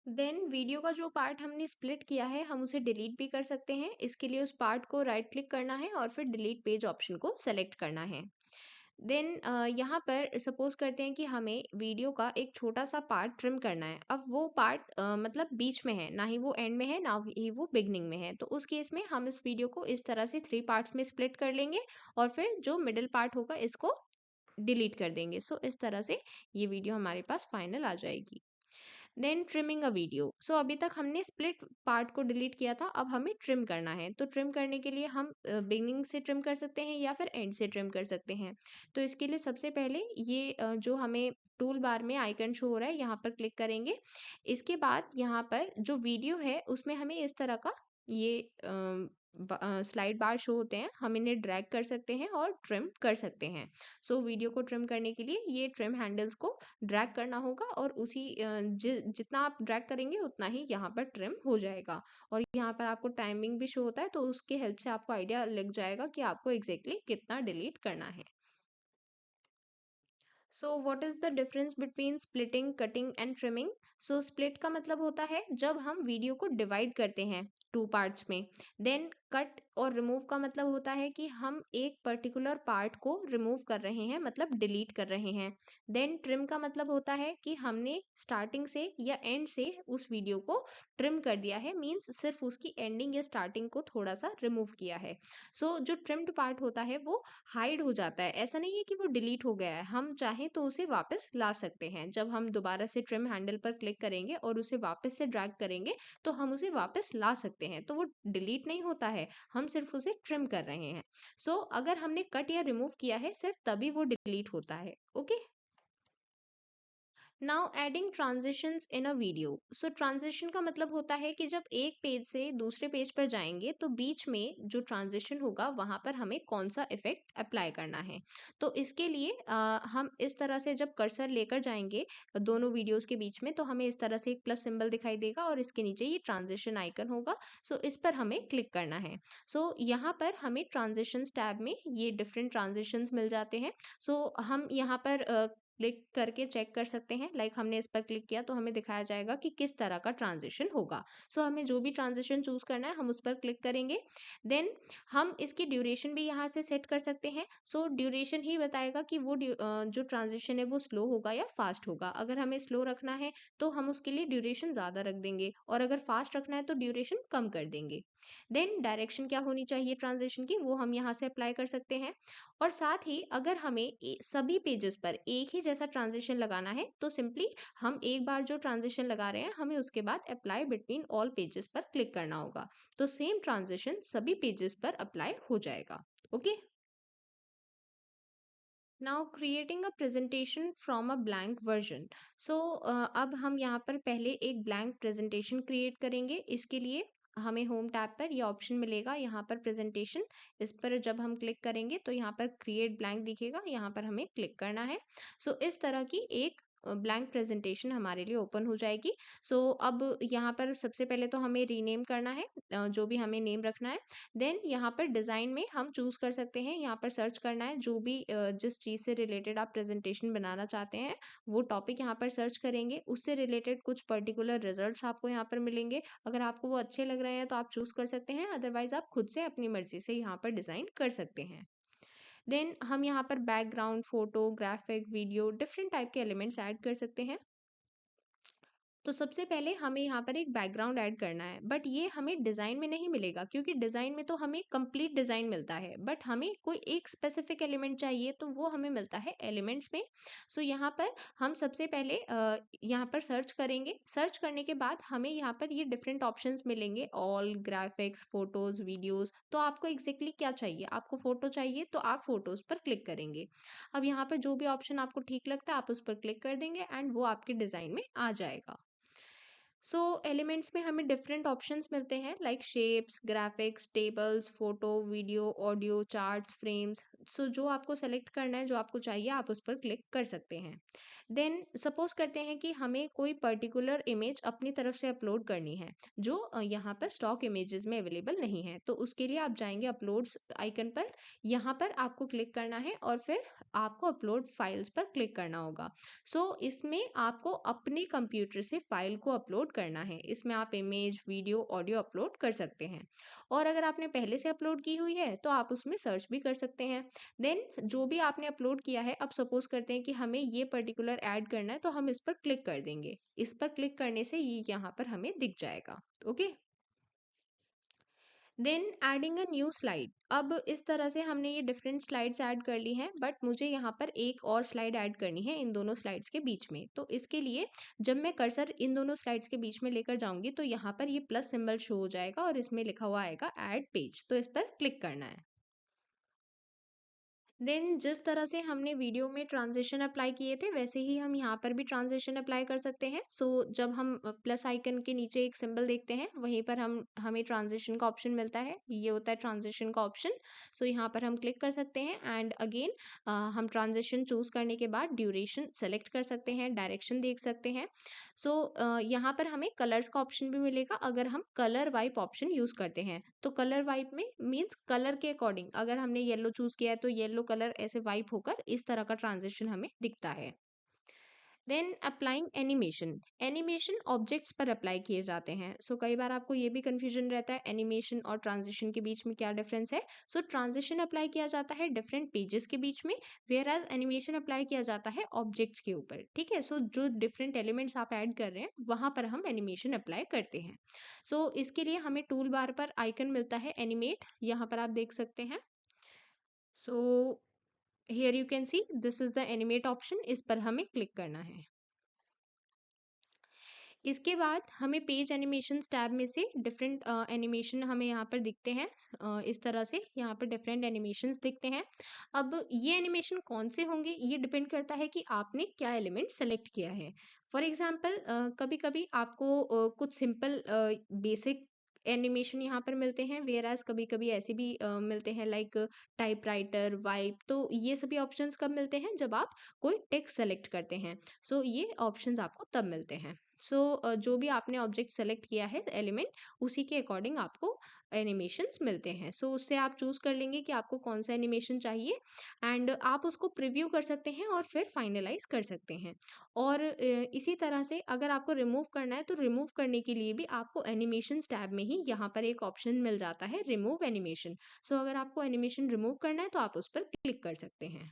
देन वीडियो का जो पार्ट हमने स्प्लिट किया है हम उसे डिलीट भी कर सकते हैं। इसके लिए उस पार्ट को राइट क्लिक करना है और फिर डिलीट पेज ऑप्शन को सेलेक्ट करना है। देन यहाँ पर सपोज करते हैं कि हमें वीडियो का एक छोटा सा पार्ट ट्रिम करना है। अब वो पार्ट मतलब बीच में है, ना ही वो एंड में है, ना ही वो बिगनिंग में है। तो उस केस में हम इस वीडियो को इस तरह से 3 पार्ट्स में स्प्लिट कर लेंगे और फिर जो मिडल पार्ट होगा इसको डिलीट कर देंगे। सो इस तरह से ये वीडियो हमारे पास फाइनल आ जाएगी। Then trimming a video. So अभी तक हमने स्प्लिट पार्ट को डिलीट किया था, अब हमें ट्रिम करना है। तो ट्रिम करने के लिए हम बिगिनिंग से ट्रिम कर सकते हैं या फिर एंड से ट्रिम कर सकते हैं। तो इसके लिए सबसे पहले ये जो हमें टूल बार में आइकन शो हो रहा है यहाँ पर क्लिक करेंगे। इसके बाद यहाँ पर जो वीडियो है उसमें हमें इस तरह का ये स्लाइड बार शो होते हैं, हम इन्हें ड्रैग कर सकते हैं और ट्रिम कर सकते हैं। सो वीडियो को ट्रिम करने के लिए ये ट्रिम हैंडल्स को ड्रैग करना होगा और उसी जितना आप ड्रैग करेंगे उतना ही यहाँ पर ट्रिम हो जाएगा। और यहाँ पर आपको टाइमिंग भी शो होता है, तो उसकी हेल्प से आपको आइडिया लग जाएगा कि आपको एग्जैक्टली कितना डिलीट करना है। सो what is the difference between splitting, cutting and trimming? So split का मतलब होता है जब हम वीडियो को डिवाइड करते हैं 2 पार्ट्स में। देन कट और रिमूव का मतलब होता है कि हम एक पर्टिकुलर पार्ट को रिमूव कर रहे हैं, मतलब डिलीट कर रहे हैं। देन ट्रिम का मतलब होता है कि हमने स्टार्टिंग से या एंड से उस वीडियो को ट्रिम कर दिया है, मीन्स सिर्फ उसकी एंडिंग या स्टार्टिंग को थोड़ा सा रिमूव किया है। सो जो ट्रिम्ड पार्ट होता है वो हाइड हो जाता है। ऐसा नहीं है कि वो डिलीट हो गया है, हम चाहें तो उसे वापस ला सकते हैं। जब हम दोबारा से ट्रिम हैंडल पर क्लिक करेंगे और उसे वापस से ड्रैग करेंगे तो हम उसे वापस ला सकते हैं। तो वो डिलीट नहीं होता है, हम सिर्फ उसे ट्रिम कर रहे हैं। सो अगर हमने कट या रिमूव किया है सिर्फ तभी वो डिलीट होता है। ओके। नाउ एडिंग ट्रांजिशंस इन अ वीडियो। सो ट्रांजिशन का मतलब होता है कि जब एक पेज से दूसरे पेज पर जाएंगे तो बीच में जो ट्रांजिशन होगा वहां पर हमें कौन सा इफेक्ट अप्लाई करना है। तो इसके लिए हम इस तरह से जब कर्सर लेकर जाएंगे दोनों वीडियोस के बीच में, तो हमें इस तरह से एक प्लस सिंबल दिखाई देगा और इसके नीचे ये ट्रांजिशन आइकन होगा। सो इस पर हमें क्लिक करना है। सो यहाँ पर हमें ट्रांजिशंस टैब में ये डिफरेंट ट्रांजिशंस मिल जाते हैं। सो हम यहाँ पर क्लिक करके चेक कर सकते हैं। लाइक हमने इस पर क्लिक किया तो हमें दिखाया जाएगा कि किस तरह का ट्रांजिशन होगा। सो हमें जो भी ट्रांजिशन चूज करना है हम उस पर क्लिक करेंगे। देन हम इसकी ड्यूरेशन भी यहाँ से सेट कर सकते हैं। सो ड्यूरेशन ही बताएगा कि वो जो ट्रांजिशन है वो स्लो होगा या फास्ट होगा। अगर हमें स्लो रखना है तो हम उसके लिए ड्यूरेशन ज़्यादा रख देंगे और अगर फास्ट रखना है तो ड्यूरेशन कम कर देंगे। देन डायरेक्शन क्या होनी चाहिए ट्रांजिशन की, वो हम यहाँ से अप्लाई कर सकते हैं। और साथ ही अगर हमें सभी पेजेस पर एक ही जैसा ट्रांजिशन लगाना है तो सिंपली हम एक बार जो ट्रांजिशन लगा रहे हैं हमें उसके बाद अप्लाई बिटवीन ऑल पेजेस पर क्लिक करना होगा। तो सेम ट्रांजिशन सभी पेजेस पर अप्लाई हो जाएगा। Okay. Now creating a presentation from a blank version. So अब हम यहाँ पर पहले एक ब्लैंक प्रेजेंटेशन क्रिएट करेंगे। इसके लिए हमें होम टैब पर यह ऑप्शन मिलेगा, यहाँ पर प्रेजेंटेशन। इस पर जब हम क्लिक करेंगे तो यहाँ पर क्रिएट ब्लैंक दिखेगा, यहाँ पर हमें क्लिक करना है। सो इस तरह की एक ब्लैंक प्रेजेंटेशन हमारे लिए ओपन हो जाएगी। सो अब यहाँ पर सबसे पहले तो हमें रीनेम करना है, जो भी हमें नेम रखना है। देन यहाँ पर डिज़ाइन में हम चूज़ कर सकते हैं, यहाँ पर सर्च करना है जो भी जिस चीज़ से रिलेटेड आप प्रेजेंटेशन बनाना चाहते हैं वो टॉपिक यहाँ पर सर्च करेंगे, उससे रिलेटेड कुछ पर्टिकुलर रिजल्ट्स आपको यहाँ पर मिलेंगे। अगर आपको वो अच्छे लग रहे हैं तो आप चूज़ कर सकते हैं, अदरवाइज आप खुद से अपनी मर्जी से यहाँ पर डिज़ाइन कर सकते हैं। देन हम यहाँ पर background, photo, graphic, video, different type के एलिमेंट्स ऐड कर सकते हैं। तो सबसे पहले हमें यहाँ पर एक बैकग्राउंड ऐड करना है, बट ये हमें डिज़ाइन में नहीं मिलेगा क्योंकि डिज़ाइन में तो हमें कंप्लीट डिज़ाइन मिलता है, बट हमें कोई एक स्पेसिफिक एलिमेंट चाहिए तो वो हमें मिलता है एलिमेंट्स में। सो यहाँ पर हम सबसे पहले यहाँ पर सर्च करेंगे। सर्च करने के बाद हमें यहाँ पर ये डिफरेंट ऑप्शंस मिलेंगे, ऑल, ग्राफिक्स, फोटोज, वीडियोस। तो आपको एग्जैक्टली क्या चाहिए, आपको फोटो चाहिए तो आप फोटोज पर क्लिक करेंगे। अब यहाँ पर जो भी ऑप्शन आपको ठीक लगता है आप उस पर क्लिक कर देंगे एंड वो आपके डिज़ाइन में आ जाएगा। सो एलिमेंट्स में हमें डिफरेंट ऑप्शंस मिलते हैं, like shapes, graphics, tables, photo, video, audio, charts, frames. So जो आपको सेलेक्ट करना है, जो आपको चाहिए आप उस पर क्लिक कर सकते हैं। देन सपोज करते हैं कि हमें कोई पर्टिकुलर इमेज अपनी तरफ से अपलोड करनी है जो यहाँ पर स्टॉक इमेजेस में अवेलेबल नहीं है। तो उसके लिए आप जाएंगे अपलोड्स आइकन पर, यहाँ पर आपको क्लिक करना है और फिर आपको अपलोड फाइल्स पर क्लिक करना होगा। सो इसमें आपको अपने कंप्यूटर से फाइल को अपलोड करना है। इसमें आप इमेज, वीडियो, ऑडियो अपलोड कर सकते हैं। और अगर आपने पहले से अपलोड की हुई है तो आप उसमें सर्च भी कर सकते हैं। देन जो भी आपने अपलोड किया है, अब सपोज करते हैं कि हमें ये पर्टिकुलर ऐड करना है, तो हम इस पर क्लिक कर देंगे। इस पर क्लिक करने से ये यहाँ पर हमें दिख जाएगा। Okay, then adding a new slide. अब इस तरह से हमने ये डिफरेंट स्लाइड्स ऐड कर ली हैं, बट मुझे यहाँ पर एक और स्लाइड ऐड करनी है इन दोनों स्लाइड्स के बीच में। तो इसके लिए जब मैं कर्सर इन दोनों स्लाइड्स के बीच में लेकर जाऊंगी तो यहाँ पर ये प्लस सिंबल शो हो जाएगा और इसमें लिखा हुआ आएगा ऐड पेज। तो इस पर क्लिक करना है। देन जिस तरह से हमने वीडियो में ट्रांजिशन अप्लाई किए थे, वैसे ही हम यहाँ पर भी ट्रांजिशन अप्लाई कर सकते हैं। सो जब हम प्लस आइकन के नीचे एक सिंबल देखते हैं, वहीं पर हमें ट्रांजिशन का ऑप्शन मिलता है। ये होता है ट्रांजिशन का ऑप्शन। सो यहाँ पर हम क्लिक कर सकते हैं एंड अगेन हम ट्रांजिशन चूज करने के बाद ड्यूरेशन सेलेक्ट कर सकते हैं, डायरेक्शन देख सकते हैं। सो यहाँ पर हमें कलर्स का ऑप्शन भी मिलेगा अगर हम कलर वाइप ऑप्शन यूज करते हैं। तो कलर वाइप में मीन्स कलर के अकॉर्डिंग, अगर हमने येलो चूज किया है तो येलो कलर ऐसे वाइप होकर इस तरह का ट्रांजिशन हमें दिखता है। Then applying animation. Animation objects पर अप्लाई किए जाते हैं। सो कई बार आपको ये भी कंफ्यूजन रहता है एनिमेशन और ट्रांजिशन के बीच में क्या डिफरेंस है। सो ट्रांजिशन अप्लाई किया जाता है डिफरेंट पेजेस के बीच में, वेयर एज एनिमेशन अप्लाई किया जाता है ऑब्जेक्ट्स के ऊपर। ठीक है, सो जो डिफरेंट एलिमेंट्स आप ऐड कर रहे हैं वहां पर हम एनिमेशन अप्लाई करते हैं। सो इसके लिए हमें टूल बार पर आइकन मिलता है एनिमेट, यहाँ पर आप देख सकते हैं। So here you can see this is the animate option, इस पर हमें क्लिक करना है। इसके बाद हमें पेज एनिमेशंस टैब में से डिफरेंट एनिमेशन हमें यहाँ पर दिखते हैं। इस तरह से यहाँ पर डिफरेंट एनिमेशंस दिखते हैं। अब ये एनिमेशन कौन से होंगे ये डिपेंड करता है कि आपने क्या एलिमेंट सेलेक्ट किया है। फॉर एग्जाम्पल कभी कभी आपको कुछ सिंपल बेसिक एनिमेशन यहाँ पर मिलते हैं, वेयर एज कभी कभी ऐसे भी मिलते हैं लाइक टाइपराइटर, वाइप। तो ये सभी ऑप्शंस कब मिलते हैं, जब आप कोई टेक्स्ट सेलेक्ट करते हैं। सो ये ऑप्शंस आपको तब मिलते हैं। सो जो भी आपने ऑब्जेक्ट सेलेक्ट किया है एलिमेंट, उसी के अकॉर्डिंग आपको एनिमेशंस मिलते हैं। सो उससे आप चूज कर लेंगे कि आपको कौन सा एनिमेशन चाहिए एंड आप उसको प्रीव्यू कर सकते हैं और फिर फाइनलाइज कर सकते हैं। और इसी तरह से अगर आपको रिमूव करना है तो रिमूव करने के लिए भी आपको एनिमेशंस टैब में ही यहाँ पर एक ऑप्शन मिल जाता है रिमूव एनिमेशन। सो अगर आपको एनिमेशन रिमूव करना है तो आप उस पर क्लिक कर सकते हैं।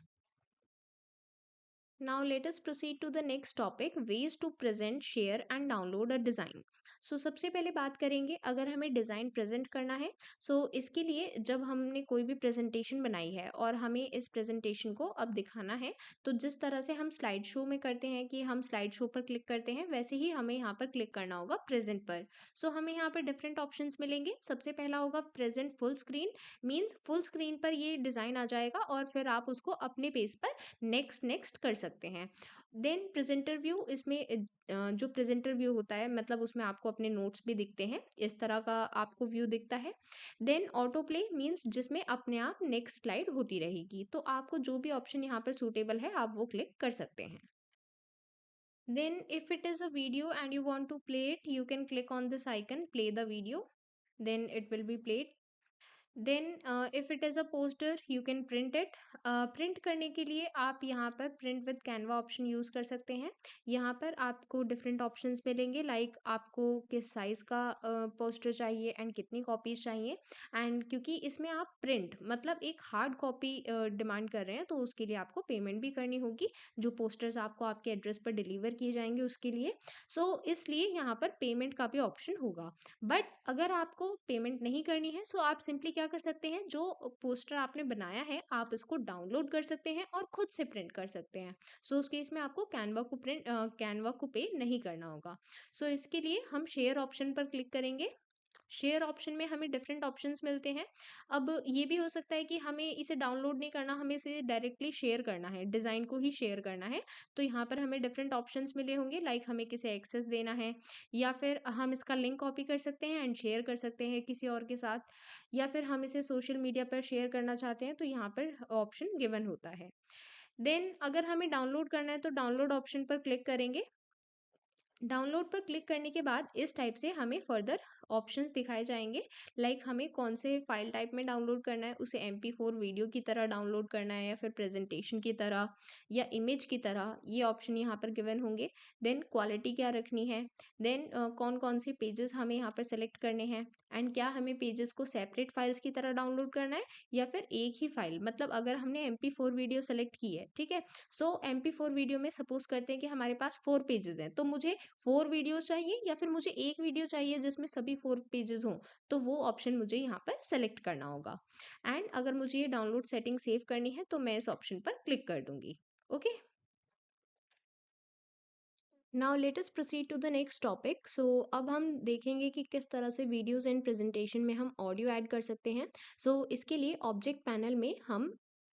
Now let us proceed to the next topic, ways to present, share and download a design. So सबसे पहले बात करेंगे अगर हमें डिज़ाइन प्रेजेंट करना है। सो इसके लिए जब हमने कोई भी प्रेजेंटेशन बनाई है और हमें इस प्रेजेंटेशन को अब दिखाना है, तो जिस तरह से हम स्लाइड शो में करते हैं कि हम स्लाइड शो पर क्लिक करते हैं, वैसे ही हमें यहाँ पर क्लिक करना होगा प्रेजेंट पर। सो हमें यहाँ पर डिफरेंट ऑप्शंस मिलेंगे। सबसे पहला होगा present full screen, means full screen पर ये डिज़ाइन आ जाएगा और फिर आप उसको अपने पेज पर नेक्स्ट नेक्स्ट कर सकते हैं। देन प्रेजेंटर व्यू, इसमें जो प्रेजेंटर व्यू होता है मतलब उसमें आपको अपने नोट्स भी दिखते हैं, इस तरह का आपको व्यू दिखता है। देन ऑटो प्ले मीन्स जिसमें अपने आप नेक्स्ट स्लाइड होती रहेगी। तो आपको जो भी ऑप्शन यहाँ पर सूटेबल है आप वो क्लिक कर सकते हैं। Then if it is a video and you want to play it, you can click on this icon, play the video, then it will be played. Then if it is a poster you can print it. Print करने के लिए आप यहाँ पर print with Canva option use कर सकते हैं। यहाँ पर आपको डिफरेंट ऑप्शंस मिलेंगे लाइक आपको किस साइज़ का पोस्टर चाहिए एंड कितनी कॉपीज चाहिए। एंड क्योंकि इसमें आप प्रिंट मतलब एक हार्ड कॉपी डिमांड कर रहे हैं तो उसके लिए आपको पेमेंट भी करनी होगी, जो पोस्टर्स आपको आपके एड्रेस पर डिलीवर किए जाएंगे उसके लिए। सो इसलिए यहाँ पर पेमेंट का भी ऑप्शन होगा। बट अगर आपको पेमेंट नहीं करनी है सो आप सिंपली क्या कर सकते हैं, जो पोस्टर आपने बनाया है आप इसको डाउनलोड कर सकते हैं और खुद से प्रिंट कर सकते हैं। सो उस केस में आपको कैनवा को पे नहीं करना होगा। सो इसके लिए हम शेयर ऑप्शन पर क्लिक करेंगे। शेयर ऑप्शन में हमें डिफरेंट ऑप्शंस मिलते हैं। अब ये भी हो सकता है कि हमें इसे डाउनलोड नहीं करना, हमें इसे डायरेक्टली शेयर करना है, डिज़ाइन को ही शेयर करना है। तो यहाँ पर हमें डिफरेंट ऑप्शंस मिले होंगे लाइक हमें किसे एक्सेस देना है, या फिर हम इसका लिंक कॉपी कर सकते हैं एंड शेयर कर सकते हैं किसी और के साथ, या फिर हम इसे सोशल मीडिया पर शेयर करना चाहते हैं तो यहाँ पर ऑप्शन गिवन होता है। देन अगर हमें डाउनलोड करना है तो डाउनलोड ऑप्शन पर क्लिक करेंगे। डाउनलोड पर क्लिक करने के बाद इस टाइप से हमें फर्दर ऑप्शंस दिखाए जाएंगे, लाइक हमें कौन से फाइल टाइप में डाउनलोड करना है, उसे MP4 वीडियो की तरह डाउनलोड करना है या फिर प्रेजेंटेशन की तरह या इमेज की तरह, ये ऑप्शन यहाँ पर गिवन होंगे। देन क्वालिटी क्या रखनी है, देन कौन कौन से पेजेस हमें यहाँ पर सेलेक्ट करने हैं, एंड क्या हमें पेजेस को सेपरेट फाइल्स की तरह डाउनलोड करना है या फिर एक ही फाइल, मतलब अगर हमने MP4 वीडियो सेलेक्ट की है, ठीक है, सो MP4 वीडियो में सपोज करते हैं कि हमारे पास 4 पेजेस हैं, तो मुझे 4 वीडियोस चाहिए या फिर मुझे एक वीडियो चाहिए जिसमें सभी 4 पेजेस हों, तो वो ऑप्शन मुझे यहाँ पर सेलेक्ट करना होगा। एंड अगर मुझे ये डाउनलोड सेटिंग सेव करनी है तो मैं इस ऑप्शन पर क्लिक कर दूंगी। Okay, now let us proceed to the next topic. So अब हम देखेंगे कि किस तरह से वीडियोस एंड प्रेजेंटेशन में हम ऑडियो ऐड कर सकते हैं। सो इसके लिए ऑब्जेक्ट पैनल में हम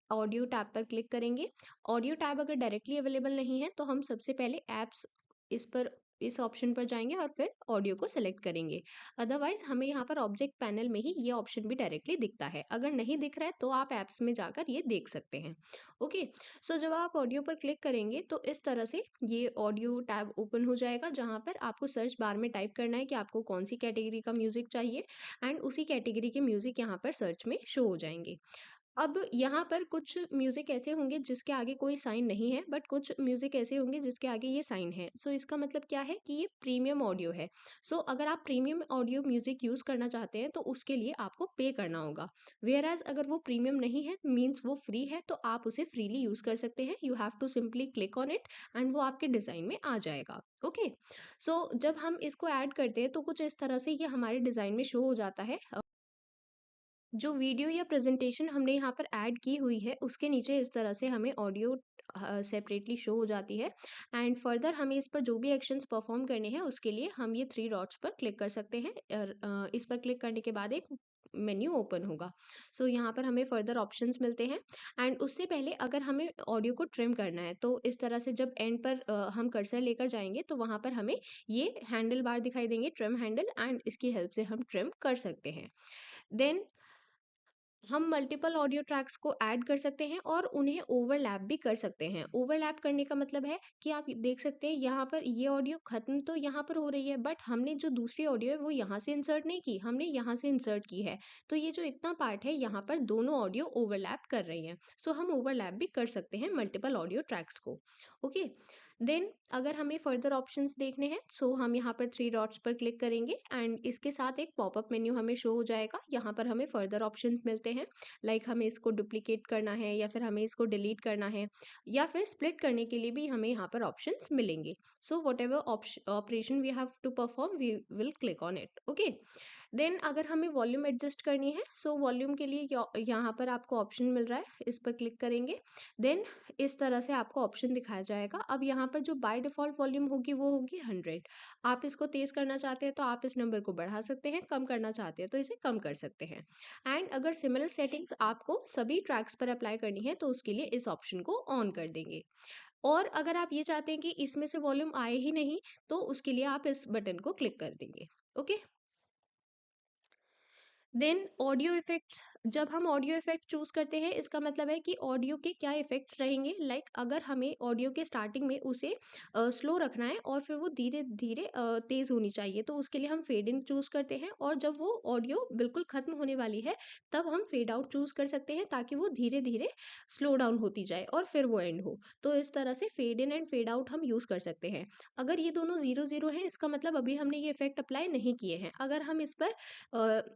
ऑडियो टैब पर क्लिक करेंगे। ऑडियो टैब अगर डायरेक्टली अवेलेबल नहीं है तो हम सबसे पहले ऐप्स, इस पर, इस ऑप्शन पर जाएंगे और फिर ऑडियो को सिलेक्ट करेंगे। अदरवाइज हमें यहाँ पर ऑब्जेक्ट पैनल में ही ये ऑप्शन भी डायरेक्टली दिखता है, अगर नहीं दिख रहा है तो आप ऐप्स में जाकर ये देख सकते हैं। ओके, सो जब आप ऑडियो पर क्लिक करेंगे तो इस तरह से ये ऑडियो टैब ओपन हो जाएगा, जहाँ पर आपको सर्च बार में टाइप करना है कि आपको कौन सी कैटेगरी का म्यूजिक चाहिए, एंड उसी कैटेगरी के म्यूजिक यहाँ पर सर्च में शो हो जाएंगे। अब यहाँ पर कुछ म्यूजिक ऐसे होंगे जिसके आगे कोई साइन नहीं है, बट कुछ म्यूजिक ऐसे होंगे जिसके आगे ये साइन है। सो इसका मतलब क्या है कि ये प्रीमियम ऑडियो है। सो अगर आप प्रीमियम ऑडियो म्यूजिक यूज करना चाहते हैं तो उसके लिए आपको पे करना होगा। वेयर एज अगर वो प्रीमियम नहीं है, मीन्स वो फ्री है, तो आप उसे फ्रीली यूज कर सकते हैं। You have to simply click on it and वो आपके डिजाइन में आ जाएगा। ओके, सो जब हम इसको ऐड करते हैं तो कुछ इस तरह से ये हमारे डिजाइन में शो हो जाता है। जो वीडियो या प्रेजेंटेशन हमने यहाँ पर ऐड की हुई है उसके नीचे इस तरह से हमें ऑडियो सेपरेटली शो हो जाती है। एंड फर्दर हमें इस पर जो भी एक्शंस परफॉर्म करने हैं उसके लिए हम ये 3 डॉट्स पर क्लिक कर सकते हैं, और इस पर क्लिक करने के बाद एक मेन्यू ओपन होगा। सो यहाँ पर हमें फर्दर ऑप्शंस मिलते हैं। एंड उससे पहले अगर हमें ऑडियो को ट्रिम करना है तो इस तरह से जब एंड पर हम कर्सर लेकर जाएंगे तो वहाँ पर हमें ये हैंडल बार दिखाई देंगे, ट्रिम हैंडल, एंड इसकी हेल्प से हम ट्रिम कर सकते हैं। देन हम मल्टीपल ऑडियो ट्रैक्स को ऐड कर सकते हैं और उन्हें ओवरलैप भी कर सकते हैं। ओवरलैप करने का मतलब है कि आप देख सकते हैं यहाँ पर ये ऑडियो खत्म तो यहाँ पर हो रही है, बट हमने जो दूसरी ऑडियो है वो यहाँ से इंसर्ट नहीं की, हमने यहाँ से इंसर्ट की है। तो ये जो इतना पार्ट है यहाँ पर दोनों ऑडियो ओवरलैप कर रही हैं। सो हम ओवरलैप भी कर सकते हैं मल्टीपल ऑडियो ट्रैक्स को। ओके, देन अगर हमें फर्दर ऑप्शंस देखने हैं सो हम यहाँ पर 3 डॉट्स पर क्लिक करेंगे एंड इसके साथ एक पॉपअप मेन्यू हमें शो हो जाएगा। यहाँ पर हमें फर्दर ऑप्शंस मिलते हैं, लाइक हमें इसको डुप्लीकेट करना है या फिर हमें इसको डिलीट करना है या फिर स्प्लिट करने के लिए भी हमें यहाँ पर ऑप्शंस मिलेंगे। So whatever operation we have to perform we will click on it. Okay, then अगर हमें वॉल्यूम एडजस्ट करनी है सो वॉल्यूम के लिए यहाँ पर आपको ऑप्शन मिल रहा है, इस पर क्लिक करेंगे। देन इस तरह से आपको ऑप्शन दिखाया जाएगा। अब यहाँ पर जो बाय डिफ़ॉल्ट वॉल्यूम होगी वो होगी 100। आप इसको तेज़ करना चाहते हैं तो आप इस नंबर को बढ़ा सकते हैं, कम करना चाहते हैं तो इसे कम कर सकते हैं। एंड अगर सिमिलर सेटिंग्स आपको सभी ट्रैक्स पर अप्लाई करनी है तो उसके लिए इस ऑप्शन को ऑन कर देंगे। और अगर आप ये चाहते हैं कि इसमें से वॉल्यूम आए ही नहीं तो उसके लिए आप इस बटन को क्लिक कर देंगे। ओके, देन ऑडियो इफेक्ट्स, जब हम ऑडियो इफेक्ट चूज करते हैं इसका मतलब है कि ऑडियो के क्या इफेक्ट्स रहेंगे। लाइक अगर हमें ऑडियो के स्टार्टिंग में उसे स्लो रखना है और फिर वो धीरे धीरे तेज होनी चाहिए तो उसके लिए हम फेड इन चूज करते हैं, और जब वो ऑडियो बिल्कुल खत्म होने वाली है तब हम फेड आउट चूज कर सकते हैं ताकि वो धीरे धीरे स्लो डाउन होती जाए और फिर वो एंड हो। तो इस तरह से fade in and fade out हम यूज कर सकते हैं। अगर ये दोनों जीरो जीरो हैं इसका मतलब अभी हमने ये इफेक्ट अप्लाई नहीं किए हैं। अगर हम इस पर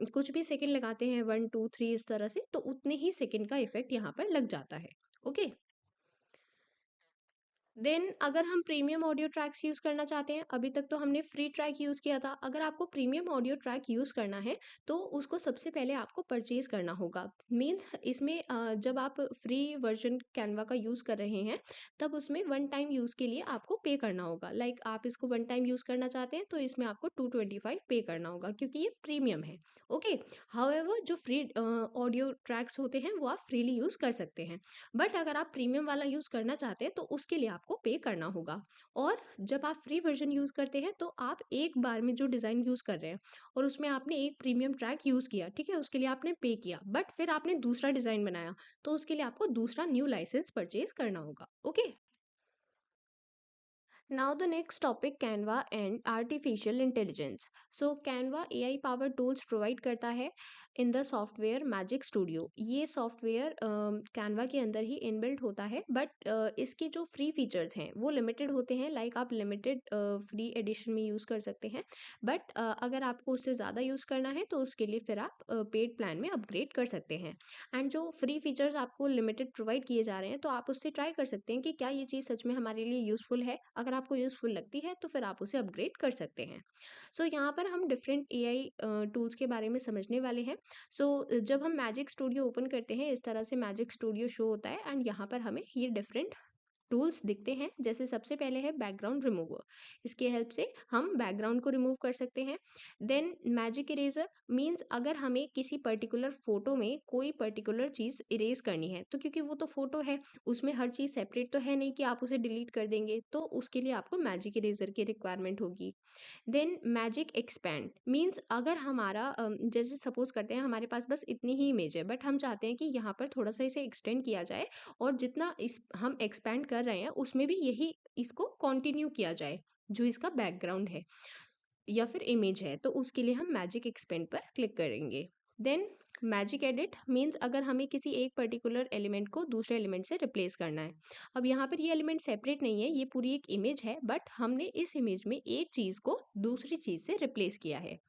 कुछ भी सेकंड लगाते हैं, 1 2 3 इस तरह से, तो उतने ही सेकंड का इफेक्ट यहाँ पर लग जाता है। ओके, देन अगर हम प्रीमियम ऑडियो ट्रैक्स यूज़ करना चाहते हैं, अभी तक तो हमने फ्री ट्रैक यूज़ किया था। अगर आपको प्रीमियम ऑडियो ट्रैक यूज़ करना है तो उसको सबसे पहले आपको परचेज करना होगा। मीन्स इसमें जब आप फ्री वर्जन कैनवा का यूज़ कर रहे हैं तब उसमें वन टाइम यूज़ के लिए आपको पे करना होगा। लाइक आप इसको वन टाइम यूज़ करना चाहते हैं तो इसमें आपको 225 पे करना होगा क्योंकि ये प्रीमियम है। ओके, हाउएवर जो फ्री ऑडियो ट्रैक्स होते हैं वो आप फ्रीली यूज़ कर सकते हैं, बट अगर आप प्रीमियम वाला यूज़ करना चाहते हैं तो उसके लिए आपको पे करना होगा। और जब आप फ्री वर्जन यूज़ करते हैं तो आप एक बार में जो डिज़ाइन यूज़ कर रहे हैं और उसमें आपने एक प्रीमियम ट्रैक यूज़ किया, ठीक है, उसके लिए आपने पे किया, बट फिर आपने दूसरा डिज़ाइन बनाया तो उसके लिए आपको दूसरा न्यू लाइसेंस परचेज करना होगा। Okay, Now the next topic Canva and artificial intelligence. So Canva AI powered tools provide करता है in the software magic studio. ये सॉफ्टवेयर Canva के अंदर ही इनबिल्ट होता है, बट इसके जो फ्री फीचर्स हैं वो लिमिटेड होते हैं। लाइक आप लिमिटेड फ्री एडिशन में यूज़ कर सकते हैं, बट अगर आपको उससे ज़्यादा यूज़ करना है तो उसके लिए फिर आप पेड प्लान में अपग्रेड कर सकते हैं। एंड जो फ्री फीचर्स आपको लिमिटेड प्रोवाइड किए जा रहे हैं तो आप उससे ट्राई कर सकते हैं कि क्या ये चीज़ सच में हमारे लिए यूज़फुल है। अगर आपको यूज़फुल लगती है तो फिर आप उसे अपग्रेड कर सकते हैं। सो यहाँ पर हम डिफरेंट एआई टूल्स के बारे में समझने वाले हैं। सो जब हम मैजिक स्टूडियो ओपन करते हैं इस तरह से मैजिक स्टूडियो शो होता है, एंड यहाँ पर हमें ये डिफरेंट टूल्स दिखते हैं। जैसे सबसे पहले है बैकग्राउंड रिमूवर। इसके हेल्प से हम बैकग्राउंड को रिमूव कर सकते हैं। देन मैजिक इरेजर मींस अगर हमें किसी पर्टिकुलर फोटो में कोई पर्टिकुलर चीज इरेज करनी है, तो क्योंकि वो तो फोटो है उसमें हर चीज सेपरेट तो है नहीं कि आप उसे डिलीट कर देंगे, तो उसके लिए आपको मैजिक इरेजर की रिक्वायरमेंट होगी। देन मैजिक एक्सपैंड मीन्स अगर हमारा जैसे सपोज करते हैं हमारे पास बस इतनी ही इमेज है, बट हम चाहते हैं कि यहाँ पर थोड़ा सा इसे एक्सटेंड किया जाए, और जितना इस हम एक्सपैंड कर रहे हैं उसमें भी यही इसको कंटिन्यू किया जाए जो इसका बैकग्राउंड है या फिर इमेज है, तो उसके लिए हम मैजिक एक्सपेंड पर क्लिक करेंगे। देन मैजिक एडिट मीन्स अगर हमें किसी एक पर्टिकुलर एलिमेंट को दूसरे एलिमेंट से रिप्लेस करना है। अब यहाँ पर ये एलिमेंट सेपरेट नहीं है, ये पूरी एक इमेज है, बट हमने इस इमेज में एक चीज को दूसरी चीज से रिप्लेस किया है।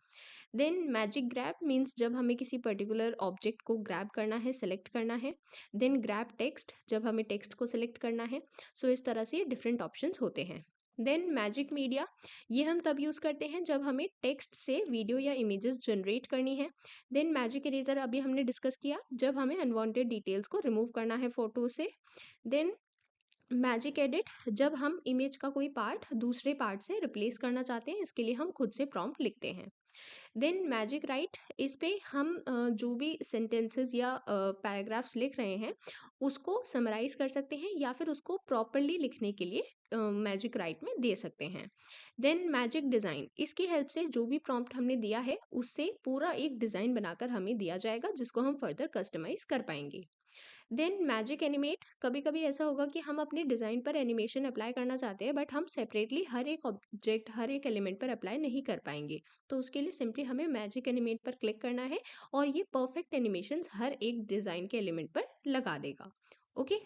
देन मैजिक ग्रैब मीन्स जब हमें किसी पर्टिकुलर ऑब्जेक्ट को ग्रैब करना है, सेलेक्ट करना है। देन ग्रैब टेक्स्ट जब हमें टेक्स्ट को सिलेक्ट करना है। सो इस तरह से डिफरेंट ऑप्शंस होते हैं। देन मैजिक मीडिया, ये हम तब यूज़ करते हैं जब हमें टेक्स्ट से वीडियो या इमेजेस जनरेट करनी है। देन मैजिक इरेजर अभी हमने डिस्कस किया जब हमें अनवांटेड डिटेल्स को रिमूव करना है फोटो से। देन मैजिक एडिट जब हम इमेज का कोई पार्ट दूसरे पार्ट से रिप्लेस करना चाहते हैं, इसके लिए हम खुद से प्रॉम्प्ट लिखते हैं। देन मैजिक राइट, इस पे हम जो भी सेंटेंसेस या पैराग्राफ्स लिख रहे हैं उसको समराइज कर सकते हैं या फिर उसको प्रॉपरली लिखने के लिए मैजिक राइट में दे सकते हैं। देन मैजिक डिज़ाइन, इसकी हेल्प से जो भी प्रॉम्प्ट हमने दिया है उससे पूरा एक डिज़ाइन बनाकर हमें दिया जाएगा जिसको हम फर्दर कस्टमाइज कर पाएंगे। देन मैजिक एनिमेट, कभी कभी ऐसा होगा कि हम अपने डिज़ाइन पर एनिमेशन अप्लाई करना चाहते हैं, बट हम सेपरेटली हर एक ऑब्जेक्ट हर एक एलिमेंट पर अप्लाई नहीं कर पाएंगे, तो उसके लिए सिंपली हमें मैजिक एनिमेट पर क्लिक करना है और ये परफेक्ट एनिमेशंस हर एक डिज़ाइन के एलिमेंट पर लगा देगा। Okay.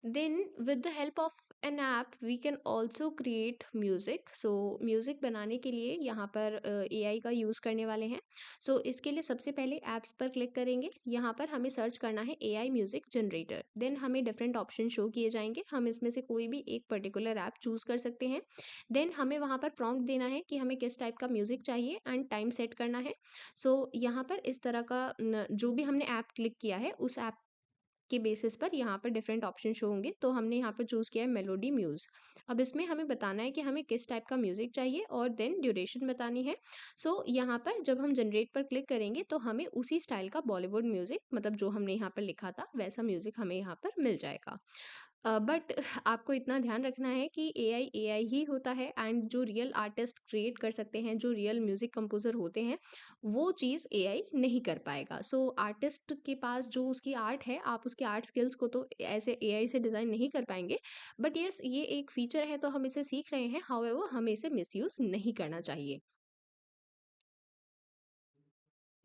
Then with the help of an app we can also create music. So music बनाने के लिए यहाँ पर एआई का यूज़ करने वाले हैं। सो इसके लिए सबसे पहले ऐप्स पर क्लिक करेंगे, यहाँ पर हमें सर्च करना है एआई म्यूज़िक जनरेटर। देन हमें डिफरेंट ऑप्शन शो किए जाएंगे, हम इसमें से कोई भी एक पर्टिकुलर ऐप चूज़ कर सकते हैं। देन हमें वहाँ पर प्रॉम्प्ट देना है कि हमें किस टाइप का म्यूज़िक चाहिए एंड टाइम सेट करना है। सो यहाँ पर इस तरह का जो भी हमने ऐप क्लिक किया है उस ऐप के बेसिस पर यहाँ पर डिफरेंट ऑप्शन शो होंगे, तो हमने यहाँ पर चूज़ किया है मेलोडी म्यूज़। अब इसमें हमें बताना है कि हमें किस टाइप का म्यूज़िक चाहिए और देन ड्यूरेशन बतानी है। सो यहाँ पर जब हम जनरेट पर क्लिक करेंगे तो हमें उसी स्टाइल का बॉलीवुड म्यूज़िक, मतलब जो हमने यहाँ पर लिखा था वैसा म्यूज़िक हमें यहाँ पर मिल जाएगा। बट आपको इतना ध्यान रखना है कि एआई एआई ही होता है, एंड जो रियल आर्टिस्ट क्रिएट कर सकते हैं, जो रियल म्यूजिक कंपोजर होते हैं, वो चीज़ एआई नहीं कर पाएगा। सो आर्टिस्ट के पास जो उसकी आर्ट है, आप उसकी आर्ट स्किल्स को तो ऐसे एआई से डिज़ाइन नहीं कर पाएंगे। बट यस, ये एक फीचर है तो हम इसे सीख रहे हैं, हाउएवर हमें इसे मिसयूज नहीं करना चाहिए।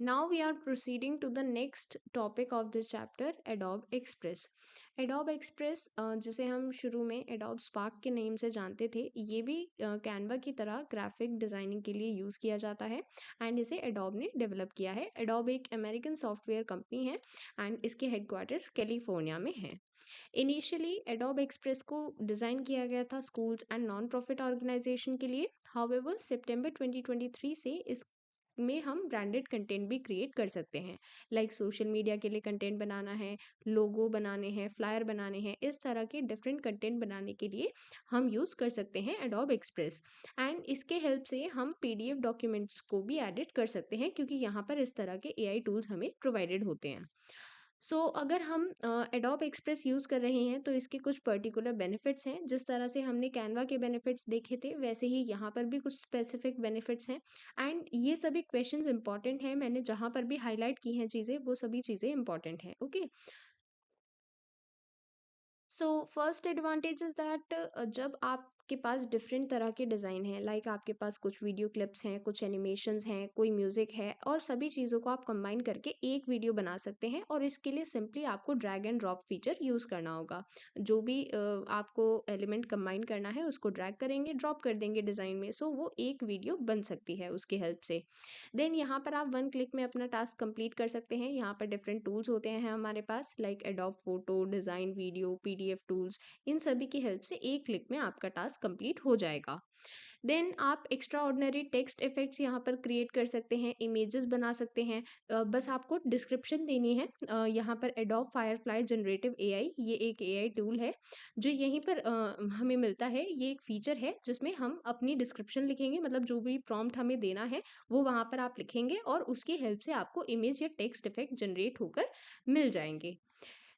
Now we are proceeding to the next topic of this chapter, Adobe Express. Adobe Express जिसे हम शुरू में Adobe Spark के नेम से जानते थे, ये भी Canva की तरह ग्राफिक डिज़ाइनिंग के लिए यूज़ किया जाता है, एंड इसे Adobe ने डेवलप किया है। Adobe एक अमेरिकन सॉफ्टवेयर कंपनी है एंड इसके हेडक्वार्टर्स कैलिफोर्निया में है। इनिशियली एडोब एक्सप्रेस को डिज़ाइन किया गया था schools and non profit organization के लिए। हाउएवर सितंबर 2023 से इस में हम ब्रांडेड कंटेंट भी क्रिएट कर सकते हैं। लाइक सोशल मीडिया के लिए कंटेंट बनाना है, लोगो बनाने हैं, फ्लायर बनाने हैं, इस तरह के डिफरेंट कंटेंट बनाने के लिए हम यूज़ कर सकते हैं एडोब एक्सप्रेस। एंड इसके हेल्प से हम पीडीएफ डॉक्यूमेंट्स को भी एडिट कर सकते हैं क्योंकि यहाँ पर इस तरह के एआई टूल्स हमें प्रोवाइडेड होते हैं। सो अगर हम एडोब एक्सप्रेस यूज़ कर रहे हैं तो इसके कुछ पर्टिकुलर बेनिफिट्स हैं। जिस तरह से हमने कैनवा के बेनिफिट्स देखे थे वैसे ही यहाँ पर भी कुछ स्पेसिफिक बेनिफिट्स हैं, एंड ये सभी क्वेश्चंस इंपॉर्टेंट हैं। मैंने जहाँ पर भी हाईलाइट की हैं चीज़ें वो सभी चीज़ें इंपॉर्टेंट हैं। Okay. So first advantage is that जब आपके पास डिफरेंट तरह के डिज़ाइन हैं, लाइक आपके पास कुछ वीडियो क्लिप्स हैं, कुछ एनिमेशंस हैं, कोई म्यूज़िक है, और सभी चीज़ों को आप कंबाइन करके एक वीडियो बना सकते हैं। और इसके लिए सिंपली आपको drag and drop feature use करना होगा। जो भी आपको एलिमेंट कंबाइन करना है उसको ड्रैग करेंगे, ड्रॉप कर देंगे डिज़ाइन में, सो वो एक वीडियो बन सकती है उसकी हेल्प से। देन यहाँ पर आप वन क्लिक में अपना टास्क कंप्लीट कर सकते हैं। यहाँ पर डिफरेंट टूल्स होते हैं हमारे पास, like Adobe photo, design, video, PDF tools. इन सभी की हेल्प से एक क्लिक में आपका टास्क कंप्लीट हो जाएगा। देन आप एक्स्ट्रा ऑर्डिनरी टेक्स्ट इफेक्ट्स यहाँ पर क्रिएट कर सकते हैं, इमेजेस बना सकते हैं। बस आपको डिस्क्रिप्शन देनी है। यहाँ पर एडोब फायरफ्लाई जनरेटिव एआई, ये एक एआई टूल है जो यहीं पर हमें मिलता है। ये एक फीचर है जिसमें हम अपनी डिस्क्रिप्शन लिखेंगे, मतलब जो भी प्रॉम्प्ट हमें देना है वो वहाँ पर आप लिखेंगे और उसकी हेल्प से आपको इमेज या टेक्स्ट इफेक्ट जनरेट होकर मिल जाएंगे।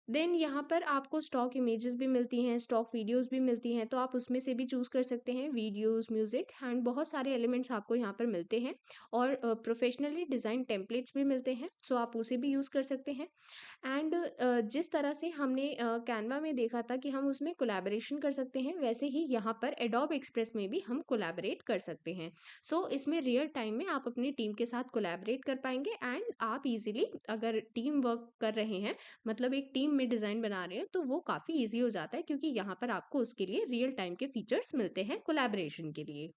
देन यहाँ पर आपको स्टॉक इमेजेस भी मिलती हैं, स्टॉक वीडियोस भी मिलती हैं, तो आप उसमें से भी चूज़ कर सकते हैं वीडियोस, म्यूज़िक एंड बहुत सारे एलिमेंट्स आपको यहाँ पर मिलते हैं। और प्रोफेशनली डिज़ाइन टेम्पलेट्स भी मिलते हैं, सो आप उसे भी यूज़ कर सकते हैं। एंड जिस तरह से हमने कैनवा में देखा था कि हम उसमें कोलैबोरेशन कर सकते हैं, वैसे ही यहाँ पर एडोब एक्सप्रेस में भी हम कोलैबोरेट कर सकते हैं। सो इसमें रियल टाइम में आप अपनी टीम के साथ कोलैबोरेट कर पाएंगे एंड आप इजीली, अगर टीम वर्क कर रहे हैं, मतलब एक टीम में डिज़ाइन बना रहे हैं, तो वो काफ़ी ईज़ी हो जाता है क्योंकि यहाँ पर आपको उसके लिए रियल टाइम के फीचर्स मिलते हैं कोलैबोरेशन के लिए।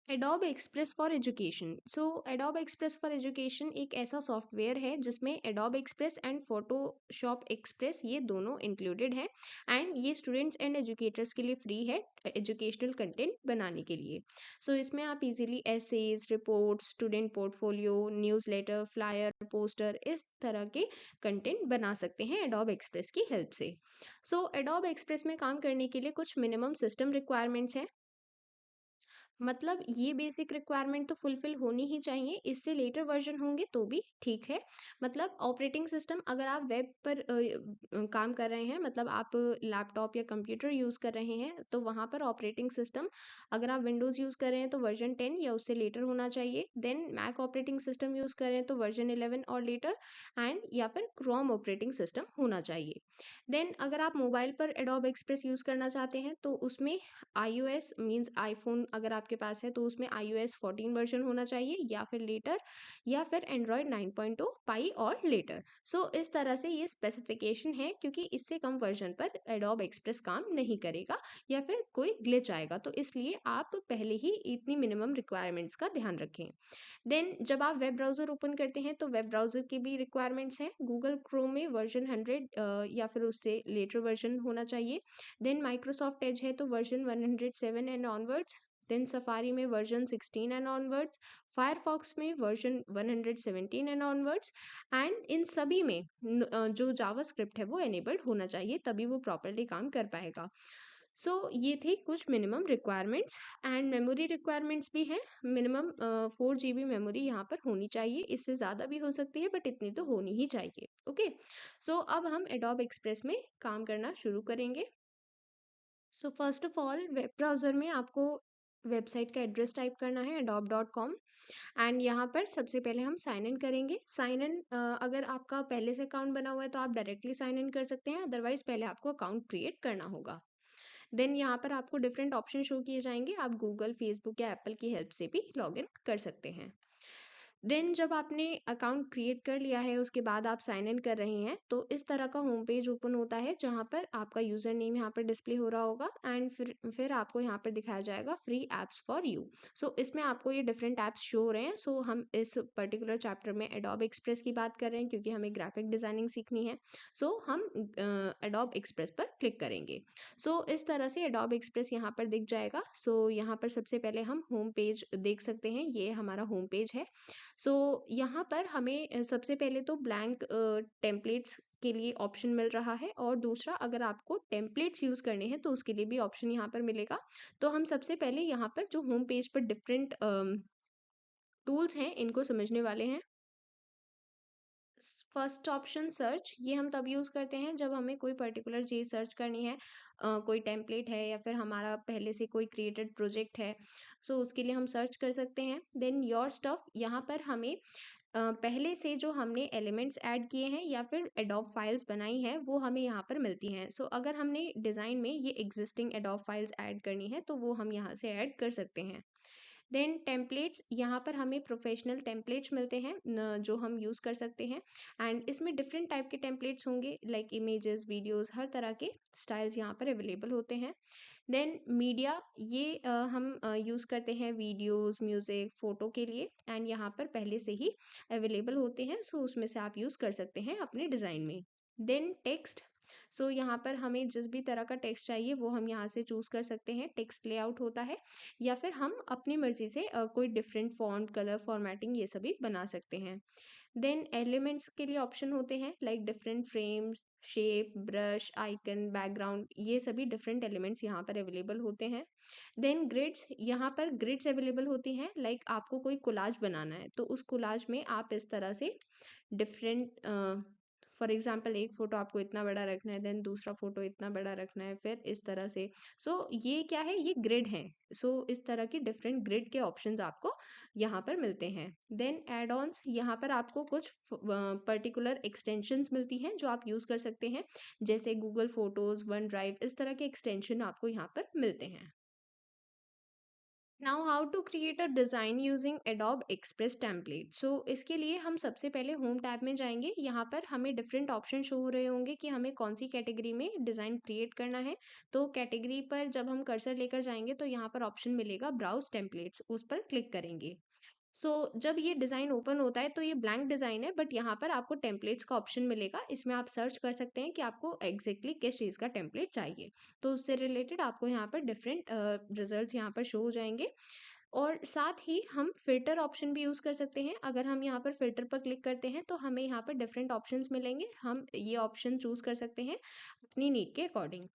Adobe express for education. So adobe express for education एक ऐसा सॉफ्टवेयर है जिसमें adobe express and Photoshop express ये दोनों इंक्लूडेड हैं। एंड ये स्टूडेंट्स एंड एजुकेटर्स के लिए फ्री है एजुकेशनल कंटेंट बनाने के लिए। सो इसमें आप easily essays, reports, student portfolio, newsletter, flyer, poster, इस तरह के कंटेंट बना सकते हैं एडोब एक्सप्रेस की हेल्प से। सो एडोब एक्सप्रेस में काम करने के लिए कुछ मिनिमम सिस्टम रिक्वायरमेंट्स हैं। मतलब ये बेसिक रिक्वायरमेंट तो फुलफिल होनी ही चाहिए, इससे लेटर वर्जन होंगे तो भी ठीक है। मतलब ऑपरेटिंग सिस्टम, अगर आप वेब पर काम कर रहे हैं, मतलब आप लैपटॉप या कंप्यूटर यूज़ कर रहे हैं, तो वहाँ पर ऑपरेटिंग सिस्टम, अगर आप विंडोज़ यूज़ कर रहे हैं तो वर्जन 10 या उससे लेटर होना चाहिए। Then Mac operating system use कर रहे हैं तो वर्जन 11 और लेटर, एंड या फिर क्रोम ऑपरेटिंग सिस्टम होना चाहिए। देन अगर आप मोबाइल पर एडोब एक्सप्रेस यूज़ करना चाहते हैं तो उसमें iOS मीन्स आईफ़ोन अगर आपके पास है तो उसमें iOS 14 वर्ज़न होना चाहिए या फिर लेटर, या फिर एंड्रॉयड 9.0 पाई और लेटर। सो इस तरह से ये स्पेसिफ़िकेशन है, क्योंकि इससे कम वर्ज़न पर एडोब एक्सप्रेस काम नहीं करेगा या फिर कोई ग्लिच आएगा, तो इसलिए आप पहले ही इतनी मिनिमम रिक्वायरमेंट्स का ध्यान रखें। देन जब आप वेब ब्राउज़र ओपन करते हैं तो वेब ब्राउज़र की भी रिक्वायरमेंट्स हैं। गूगल क्रोम में वर्ज़न 100 या फिर उससे लेटर वर्ज़न होना चाहिए। देन माइक्रोसॉफ्ट एज है तो version 107 and onwards. Then Safari में वर्ज़न 16 एंड ऑनवर्ड्स। फायरफॉक्स में वर्ज़न 117 एंड ऑनवर्ड्स। एंड इन सभी में जो जावास्क्रिप्ट है वो एनेबल्ड होना चाहिए, तभी वो प्रॉपर्ली काम कर पाएगा। सो ये थी कुछ minimum requirements. And memory requirements भी हैं। मिनिमम 4 GB मेमोरी यहाँ पर होनी चाहिए, इससे ज़्यादा भी हो सकती है बट इतनी तो होनी ही चाहिए। ओके, सो अब हम एडोब एक्सप्रेस में काम करना शुरू करेंगे। सो first of all web browser में आपको वेबसाइट का एड्रेस टाइप करना है adobe.com। एंड यहाँ पर सबसे पहले हम साइन इन करेंगे। साइन इन, अगर आपका पहले से अकाउंट बना हुआ है तो आप डायरेक्टली साइन इन कर सकते हैं, अदरवाइज पहले आपको अकाउंट क्रिएट करना होगा। देन यहाँ पर आपको डिफरेंट ऑप्शन शो किए जाएंगे, आप गूगल, फेसबुक या एप्पल की हेल्प से भी लॉगिन कर सकते हैं। देन जब आपने अकाउंट क्रिएट कर लिया है उसके बाद आप साइन इन कर रहे हैं तो इस तरह का होम पेज ओपन होता है जहाँ पर आपका यूज़र नेम यहाँ पर डिस्प्ले हो रहा होगा एंड फिर आपको यहाँ पर दिखाया जाएगा फ्री एप्स फॉर यू। सो इसमें आपको ये डिफरेंट ऐप्स शो हो रहे हैं। सो हम इस पर्टिकुलर चैप्टर में एडोब एक्सप्रेस की बात कर रहे हैं क्योंकि हमें ग्राफिक डिज़ाइनिंग सीखनी है। सो हम एडोब एक्सप्रेस पर क्लिक करेंगे। सो इस तरह से एडोब एक्सप्रेस यहाँ पर दिख जाएगा। सो यहाँ पर सबसे पहले हम होम पेज देख सकते हैं, ये हमारा होम पेज है। सो यहाँ पर हमें सबसे पहले तो ब्लैंक टेम्पलेट्स के लिए ऑप्शन मिल रहा है, और दूसरा अगर आपको टेम्पलेट्स यूज़ करने हैं तो उसके लिए भी ऑप्शन यहाँ पर मिलेगा। तो हम सबसे पहले यहाँ पर जो होम पेज पर डिफरेंट टूल्स हैं इनको समझने वाले हैं। फर्स्ट ऑप्शन सर्च, ये हम तब यूज़ करते हैं जब हमें कोई पर्टिकुलर चीज़ सर्च करनी है। कोई टेम्पलेट है या फिर हमारा पहले से कोई क्रिएटेड प्रोजेक्ट है, सो उसके लिए हम सर्च कर सकते हैं। देन योर स्टफ, यहाँ पर हमें पहले से जो हमने एलिमेंट्स ऐड किए हैं या फिर एडोब फाइल्स बनाई हैं वो हमें यहाँ पर मिलती हैं। सो अगर हमने डिज़ाइन में ये एग्जिस्टिंग एडोब फाइल्स ऐड करनी है तो वो हम यहाँ से ऐड कर सकते हैं। देन टेम्पलेट्स, यहाँ पर हमें प्रोफेशनल टेम्पलेट्स मिलते हैं जो हम यूज़ कर सकते हैं। एंड इसमें डिफरेंट टाइप के टेम्पलेट्स होंगे, लाइक इमेजेस, वीडियोस, हर तरह के स्टाइल्स यहाँ पर अवेलेबल होते हैं। देन मीडिया, ये हम यूज़ करते हैं वीडियोस, म्यूज़िक, फ़ोटो के लिए, एंड यहाँ पर पहले से ही अवेलेबल होते हैं, सो उसमें से आप यूज़ कर सकते हैं अपने डिज़ाइन में। देन टेक्स्ट, सो यहाँ पर हमें जिस भी तरह का टेक्स्ट चाहिए वो हम यहाँ से चूज़ कर सकते हैं। टेक्स्ट लेआउट होता है, या फिर हम अपनी मर्ज़ी से कोई डिफरेंट फ़ॉन्ट, कलर, फॉर्मेटिंग ये सभी बना सकते हैं। देन एलिमेंट्स के लिए ऑप्शन होते हैं, like different frames, shape, brush, icon, background, ये सभी डिफरेंट एलिमेंट्स यहाँ पर अवेलेबल होते हैं। देन ग्रिड्स, यहाँ पर ग्रिड्स अवेलेबल होती हैं, लाइक आपको कोई कोलाज बनाना है तो उस कोलाज में आप इस तरह से डिफरेंट, फॉर एग्जांपल एक फ़ोटो आपको इतना बड़ा रखना है, देन दूसरा फ़ोटो इतना बड़ा रखना है, फिर इस तरह से। सो ये क्या है, ये ग्रिड है। सो इस तरह की डिफरेंट ग्रिड के ऑप्शंस आपको यहाँ पर मिलते हैं। देन एड ऑन्स, यहाँ पर आपको कुछ पर्टिकुलर एक्सटेंशंस मिलती हैं जो आप यूज़ कर सकते हैं, जैसे गूगल फोटोज़, वन ड्राइव, इस तरह के एक्सटेंशन आपको यहाँ पर मिलते हैं। Now how to create a design using Adobe Express template. So इसके लिए हम सबसे पहले होम टैब में जाएंगे। यहाँ पर हमें डिफरेंट ऑप्शन शो हो रहे होंगे कि हमें कौन सी कैटेगरी में डिज़ाइन क्रिएट करना है। तो कैटेगरी पर जब हम कर्सर लेकर जाएंगे तो यहाँ पर ऑप्शन मिलेगा ब्राउज टेम्पलेट्स, उस पर क्लिक करेंगे। जब ये डिज़ाइन ओपन होता है तो ये ब्लैंक डिज़ाइन है, बट यहाँ पर आपको टेम्पलेट्स का ऑप्शन मिलेगा। इसमें आप सर्च कर सकते हैं कि आपको एग्जैक्टली किस चीज़ का टेम्पलेट चाहिए। तो उससे रिलेटेड आपको यहाँ पर डिफरेंट रिजल्ट्स यहाँ पर शो हो जाएंगे। और साथ ही हम फ़िल्टर ऑप्शन भी यूज़ कर सकते हैं। अगर हम यहाँ पर फ़िल्टर पर क्लिक करते हैं तो हमें यहाँ पर डिफरेंट ऑप्शंस मिलेंगे। हम ये ऑप्शन चूज़ कर सकते हैं अपनी नीड के अकॉर्डिंग।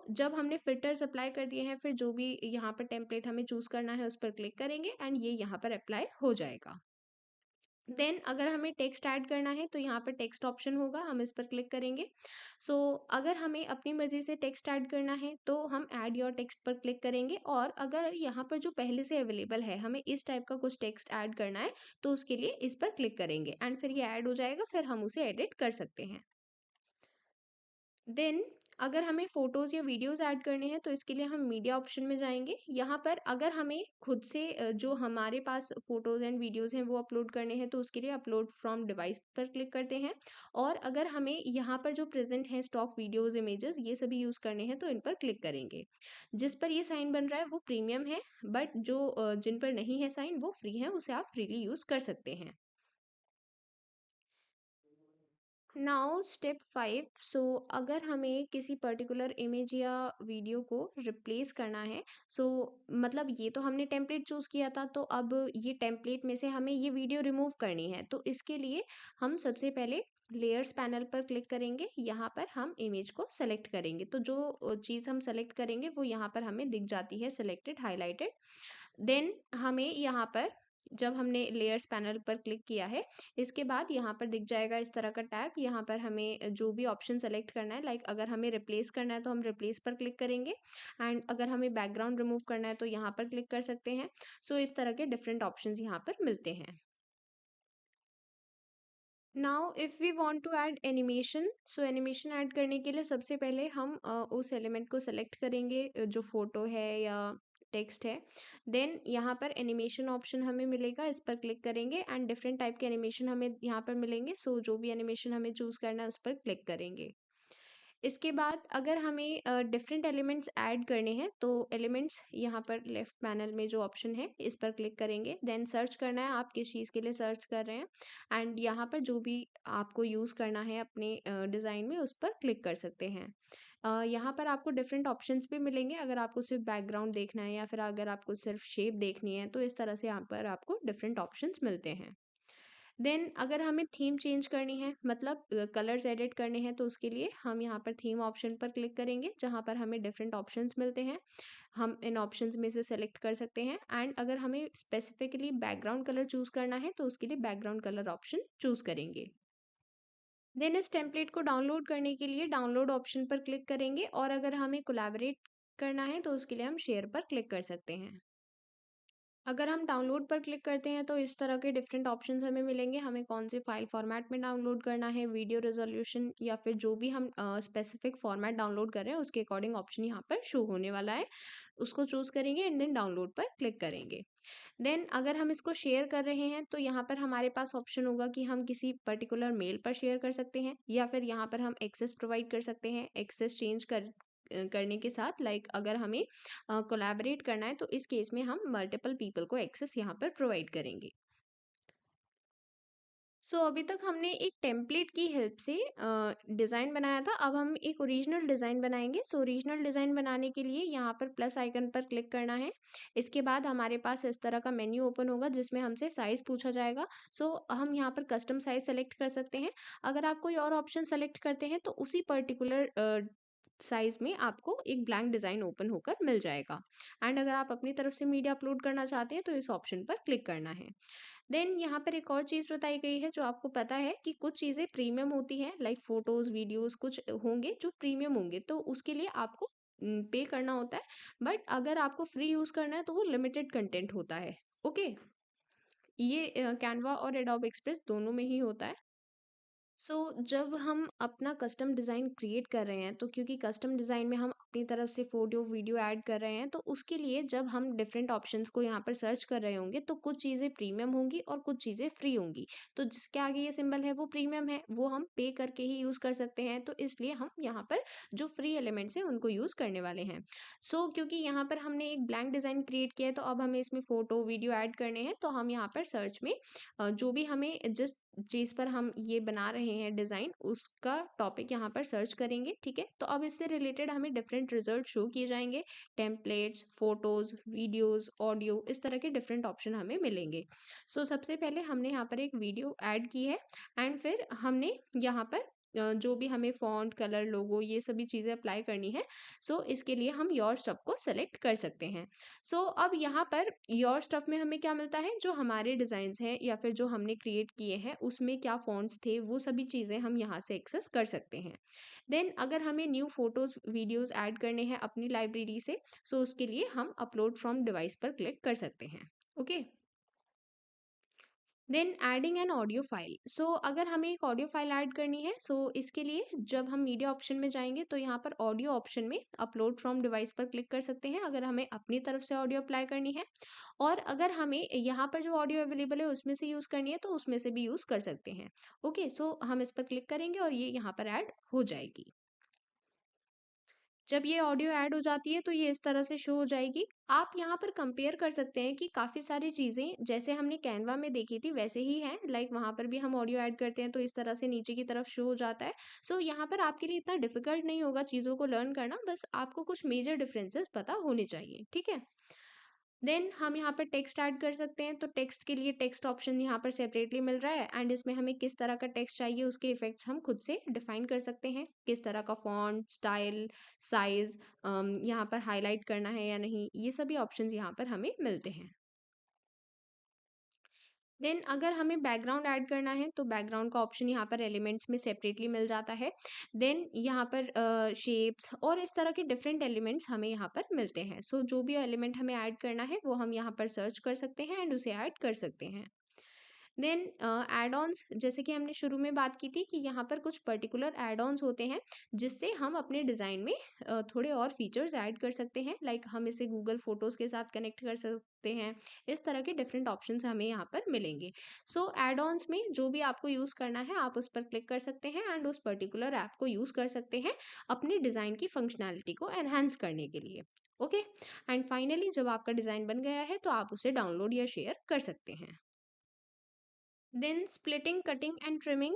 जब हमने फ़िल्टर्स अप्लाई कर दिए हैं, फिर जो भी यहाँ पर टेम्पलेट हमें चूज़ करना है उस पर क्लिक करेंगे एंड ये यहाँ पर अप्लाई हो जाएगा। देन अगर हमें टेक्स्ट ऐड करना है तो यहाँ पर टेक्स्ट ऑप्शन होगा, हम इस पर क्लिक करेंगे। सो अगर हमें अपनी मर्ज़ी से टेक्स्ट ऐड करना है तो हम ऐड योर टेक्स्ट पर क्लिक करेंगे, और अगर यहाँ पर जो पहले से अवेलेबल है हमें इस टाइप का कुछ टेक्स्ट ऐड करना है तो उसके लिए इस पर क्लिक करेंगे एंड फिर ये ऐड हो जाएगा, फिर हम उसे एडिट कर सकते हैं। देन अगर हमें फ़ोटोज़ या वीडियोज़ ऐड करने हैं तो इसके लिए हम मीडिया ऑप्शन में जाएँगे। यहाँ पर अगर हमें खुद से जो हमारे पास फ़ोटोज़ एंड वीडियोज़ हैं वो अपलोड करने हैं तो उसके लिए अपलोड फ्रॉम डिवाइस पर क्लिक करते हैं। और अगर हमें यहाँ पर जो प्रेज़ेंट हैं स्टॉक वीडियोज़, इमेजेस, ये सभी यूज़ करने हैं तो इन पर क्लिक करेंगे। जिस पर ये साइन बन रहा है वो प्रीमियम है, बट जो जिन पर नहीं है साइन वो फ्री है, उसे आप फ्रीली यूज़ कर सकते हैं। Now step 5। अगर हमें किसी पर्टिकुलर इमेज या वीडियो को रिप्लेस करना है, सो मतलब ये तो हमने टेम्पलेट चूज़ किया था, तो अब ये टेम्पलेट में से हमें ये वीडियो रिमूव करनी है। तो इसके लिए हम सबसे पहले लेयर्स पैनल पर क्लिक करेंगे। यहाँ पर हम इमेज को सेलेक्ट करेंगे, तो जो चीज़ हम सेलेक्ट करेंगे वो यहाँ पर हमें दिख जाती है, सेलेक्टेड, हाईलाइटेड। देन हमें यहाँ पर, जब हमने लेयर्स पैनल पर क्लिक किया है, इसके बाद यहाँ पर दिख जाएगा इस तरह का टैब। यहाँ पर हमें जो भी ऑप्शन सेलेक्ट करना है, लाइक अगर हमें रिप्लेस करना है तो हम रिप्लेस पर क्लिक करेंगे, एंड अगर हमें बैकग्राउंड रिमूव करना है तो यहाँ पर क्लिक कर सकते हैं। इस तरह के डिफरेंट ऑप्शंस यहाँ पर मिलते हैं। Now if we want to add animation, animation add करने के लिए सबसे पहले हम उस एलिमेंट को सेलेक्ट करेंगे, जो फ़ोटो है या टेक्स्ट है। देन यहाँ पर एनिमेशन ऑप्शन हमें मिलेगा, इस पर क्लिक करेंगे एंड डिफरेंट टाइप के एनिमेशन हमें यहाँ पर मिलेंगे। जो भी एनिमेशन हमें चूज़ करना है उस पर क्लिक करेंगे। इसके बाद अगर हमें डिफरेंट एलिमेंट्स ऐड करने हैं तो एलिमेंट्स यहाँ पर लेफ्ट पैनल में जो ऑप्शन है इस पर क्लिक करेंगे। देन सर्च करना है आप किस चीज़ के लिए सर्च कर रहे हैं, एंड यहाँ पर जो भी आपको यूज़ करना है अपने डिज़ाइन में उस पर क्लिक कर सकते हैं। यहाँ पर आपको डिफरेंट ऑप्शंस भी मिलेंगे, अगर आपको सिर्फ बैकग्राउंड देखना है या फिर अगर आपको सिर्फ शेप देखनी है तो इस तरह से यहाँ पर आपको डिफरेंट ऑप्शंस मिलते हैं। देन अगर हमें थीम चेंज करनी है, मतलब कलर्स एडिट करने हैं, तो उसके लिए हम यहाँ पर थीम ऑप्शन पर क्लिक करेंगे, जहाँ पर हमें डिफरेंट ऑप्शंस मिलते हैं। हम इन ऑप्शंस में से सेलेक्ट कर सकते हैं, एंड अगर हमें स्पेसिफिकली बैकग्राउंड कलर चूज़ करना है तो उसके लिए बैकग्राउंड कलर ऑप्शन चूज़ करेंगे। देन इस टेम्पलेट को डाउनलोड करने के लिए डाउनलोड ऑप्शन पर क्लिक करेंगे, और अगर हमें कोलैबोरेट करना है तो उसके लिए हम शेयर पर क्लिक कर सकते हैं। अगर हम डाउनलोड पर क्लिक करते हैं तो इस तरह के डिफरेंट ऑप्शंस हमें मिलेंगे। हमें कौन से फाइल फॉर्मेट में डाउनलोड करना है, वीडियो रेजोल्यूशन या फिर जो भी हम स्पेसिफिक फॉर्मेट डाउनलोड कर रहे हैं उसके अकॉर्डिंग ऑप्शन यहाँ पर शो होने वाला है। उसको चूज करेंगे एंड देन डाउनलोड पर क्लिक करेंगे। देन अगर हम इसको शेयर कर रहे हैं तो यहाँ पर हमारे पास ऑप्शन होगा कि हम किसी पर्टिकुलर मेल पर शेयर कर सकते हैं या फिर यहाँ पर हम एक्सेस प्रोवाइड कर सकते हैं। एक्सेस चेंज करने के साथ लाइक अगर हमें कोलैबोरेट करना है तो इस केस में हम मल्टीपल पीपल को एक्सेस यहाँ पर प्रोवाइड करेंगे। अभी तक हमने एक टेम्पलेट की हेल्प से डिज़ाइन बनाया था। अब हम एक ओरिजिनल डिज़ाइन बनाएंगे। ओरिजिनल डिज़ाइन बनाने के लिए यहाँ पर प्लस आइकन पर क्लिक करना है। इसके बाद हमारे पास इस तरह का मेन्यू ओपन होगा जिसमें हमसे साइज़ पूछा जाएगा। हम यहाँ पर कस्टम साइज़ सेलेक्ट कर सकते हैं। अगर आप कोई और ऑप्शन सेलेक्ट करते हैं तो उसी पर्टिकुलर साइज़ में आपको एक ब्लैंक डिज़ाइन ओपन होकर मिल जाएगा। एंड अगर आप अपनी तरफ से मीडिया अपलोड करना चाहते हैं तो इस ऑप्शन पर क्लिक करना है। देन यहाँ पर एक और चीज़ बताई गई है जो आपको पता है कि कुछ चीज़ें प्रीमियम होती हैं लाइक फ़ोटोज़, वीडियोज़ कुछ होंगे जो प्रीमियम होंगे तो उसके लिए आपको पे करना होता है। बट अगर आपको फ्री यूज़ करना है तो वो लिमिटेड कंटेंट होता है। ओके? ये कैनवा और एडोब एक्सप्रेस दोनों में ही होता है। जब हम अपना कस्टम डिज़ाइन क्रिएट कर रहे हैं तो क्योंकि कस्टम डिज़ाइन में हम अपनी तरफ से फ़ोटो वीडियो ऐड कर रहे हैं तो उसके लिए जब हम डिफरेंट ऑप्शंस को यहाँ पर सर्च कर रहे होंगे तो कुछ चीज़ें प्रीमियम होंगी और कुछ चीज़ें फ्री होंगी। तो जिसके आगे ये सिंबल है वो प्रीमियम है, वो हम पे करके ही यूज़ कर सकते हैं। तो इसलिए हम यहाँ पर जो फ्री एलिमेंट्स हैं उनको यूज़ करने वाले हैं। क्योंकि यहाँ पर हमने एक ब्लैंक डिज़ाइन क्रिएट किया है तो अब हमें इसमें फ़ोटो वीडियो ऐड करने हैं तो हम यहाँ पर सर्च में जो भी हमें जिस जिस पर हम ये बना रहे हैं डिज़ाइन उसका टॉपिक यहाँ पर सर्च करेंगे। ठीक है? तो अब इससे रिलेटेड हमें डिफरेंट रिजल्ट शो किए जाएंगे। टेम्पलेट्स, फोटोज, वीडियोस, ऑडियो, इस तरह के डिफरेंट ऑप्शन हमें मिलेंगे। सबसे पहले हमने यहाँ पर एक वीडियो ऐड की है एंड फिर हमने यहाँ पर जो भी हमें फॉन्ट, कलर, लोगो ये सभी चीज़ें अप्लाई करनी है। इसके लिए हम योर स्टफ को सेलेक्ट कर सकते हैं। अब यहाँ पर योर स्टफ में हमें क्या मिलता है, जो हमारे डिज़ाइंस हैं या फिर जो हमने क्रिएट किए हैं उसमें क्या फ़ॉन्ट्स थे वो सभी चीज़ें हम यहाँ से एक्सेस कर सकते हैं। देन अगर हमें न्यू फ़ोटोज़ वीडियोज़ ऐड करने हैं अपनी लाइब्रेरी से उसके लिए हम अपलोड फ्रॉम डिवाइस पर क्लिक कर सकते हैं। Okay. Then adding an audio file. अगर हमें एक ऑडियो फाइल ऐड करनी है इसके लिए जब हम मीडिया ऑप्शन में जाएंगे तो यहाँ पर ऑडियो ऑप्शन में अपलोड फ्रॉम डिवाइस पर क्लिक कर सकते हैं अगर हमें अपनी तरफ से ऑडियो अप्लाई करनी है। और अगर हमें यहाँ पर जो ऑडियो अवेलेबल है उसमें से यूज़ करनी है तो उसमें से भी यूज़ कर सकते हैं। ओके, हम इस पर क्लिक करेंगे और ये यहाँ पर ऐड हो जाएगी। जब ये ऑडियो ऐड हो जाती है तो ये इस तरह से शो हो जाएगी। आप यहाँ पर कंपेयर कर सकते हैं कि काफ़ी सारी चीज़ें जैसे हमने कैनवा में देखी थी वैसे ही हैं। लाइक वहाँ पर भी हम ऑडियो ऐड करते हैं तो इस तरह से नीचे की तरफ शो हो जाता है। यहाँ पर आपके लिए इतना डिफ़िकल्ट नहीं होगा चीज़ों को लर्न करना, बस आपको कुछ मेजर डिफरेंसेस पता होने चाहिए। ठीक है? देन हम यहाँ पर टेक्स्ट ऐड कर सकते हैं। तो टेक्स्ट के लिए टेक्स्ट ऑप्शन यहाँ पर सेपरेटली मिल रहा है एंड इसमें हमें किस तरह का टेक्स्ट चाहिए उसके इफेक्ट्स हम खुद से डिफाइन कर सकते हैं। किस तरह का फॉन्ट, स्टाइल, साइज यहाँ पर हाईलाइट करना है या नहीं, ये सभी ऑप्शंस यहाँ पर हमें मिलते हैं। देन अगर हमें बैकग्राउंड ऐड करना है तो बैकग्राउंड का ऑप्शन यहाँ पर एलिमेंट्स में सेपरेटली मिल जाता है। देन यहाँ पर शेप्स और इस तरह के डिफरेंट एलिमेंट्स हमें यहाँ पर मिलते हैं। जो भी एलिमेंट हमें ऐड करना है वो हम यहाँ पर सर्च कर सकते हैं एंड उसे ऐड कर सकते हैं। देन एड ऑन्स, जैसे कि हमने शुरू में बात की थी कि यहाँ पर कुछ पर्टिकुलर एड ऑन्स होते हैं जिससे हम अपने डिज़ाइन में थोड़े और फीचर्स ऐड कर सकते हैं। लाइक हम इसे गूगल फोटोज़ के साथ कनेक्ट कर सकते हैं। इस तरह के डिफरेंट ऑप्शंस हमें यहाँ पर मिलेंगे। एड ऑन्स में जो भी आपको यूज़ करना है आप उस पर क्लिक कर सकते हैं एंड उस पर्टिकुलर ऐप को यूज़ कर सकते हैं अपने डिज़ाइन की फंक्शनैलिटी को एनहांस करने के लिए। ओके, एंड फाइनली जब आपका डिज़ाइन बन गया है तो आप उसे डाउनलोड या शेयर कर सकते हैं। Then splitting, cutting and trimming.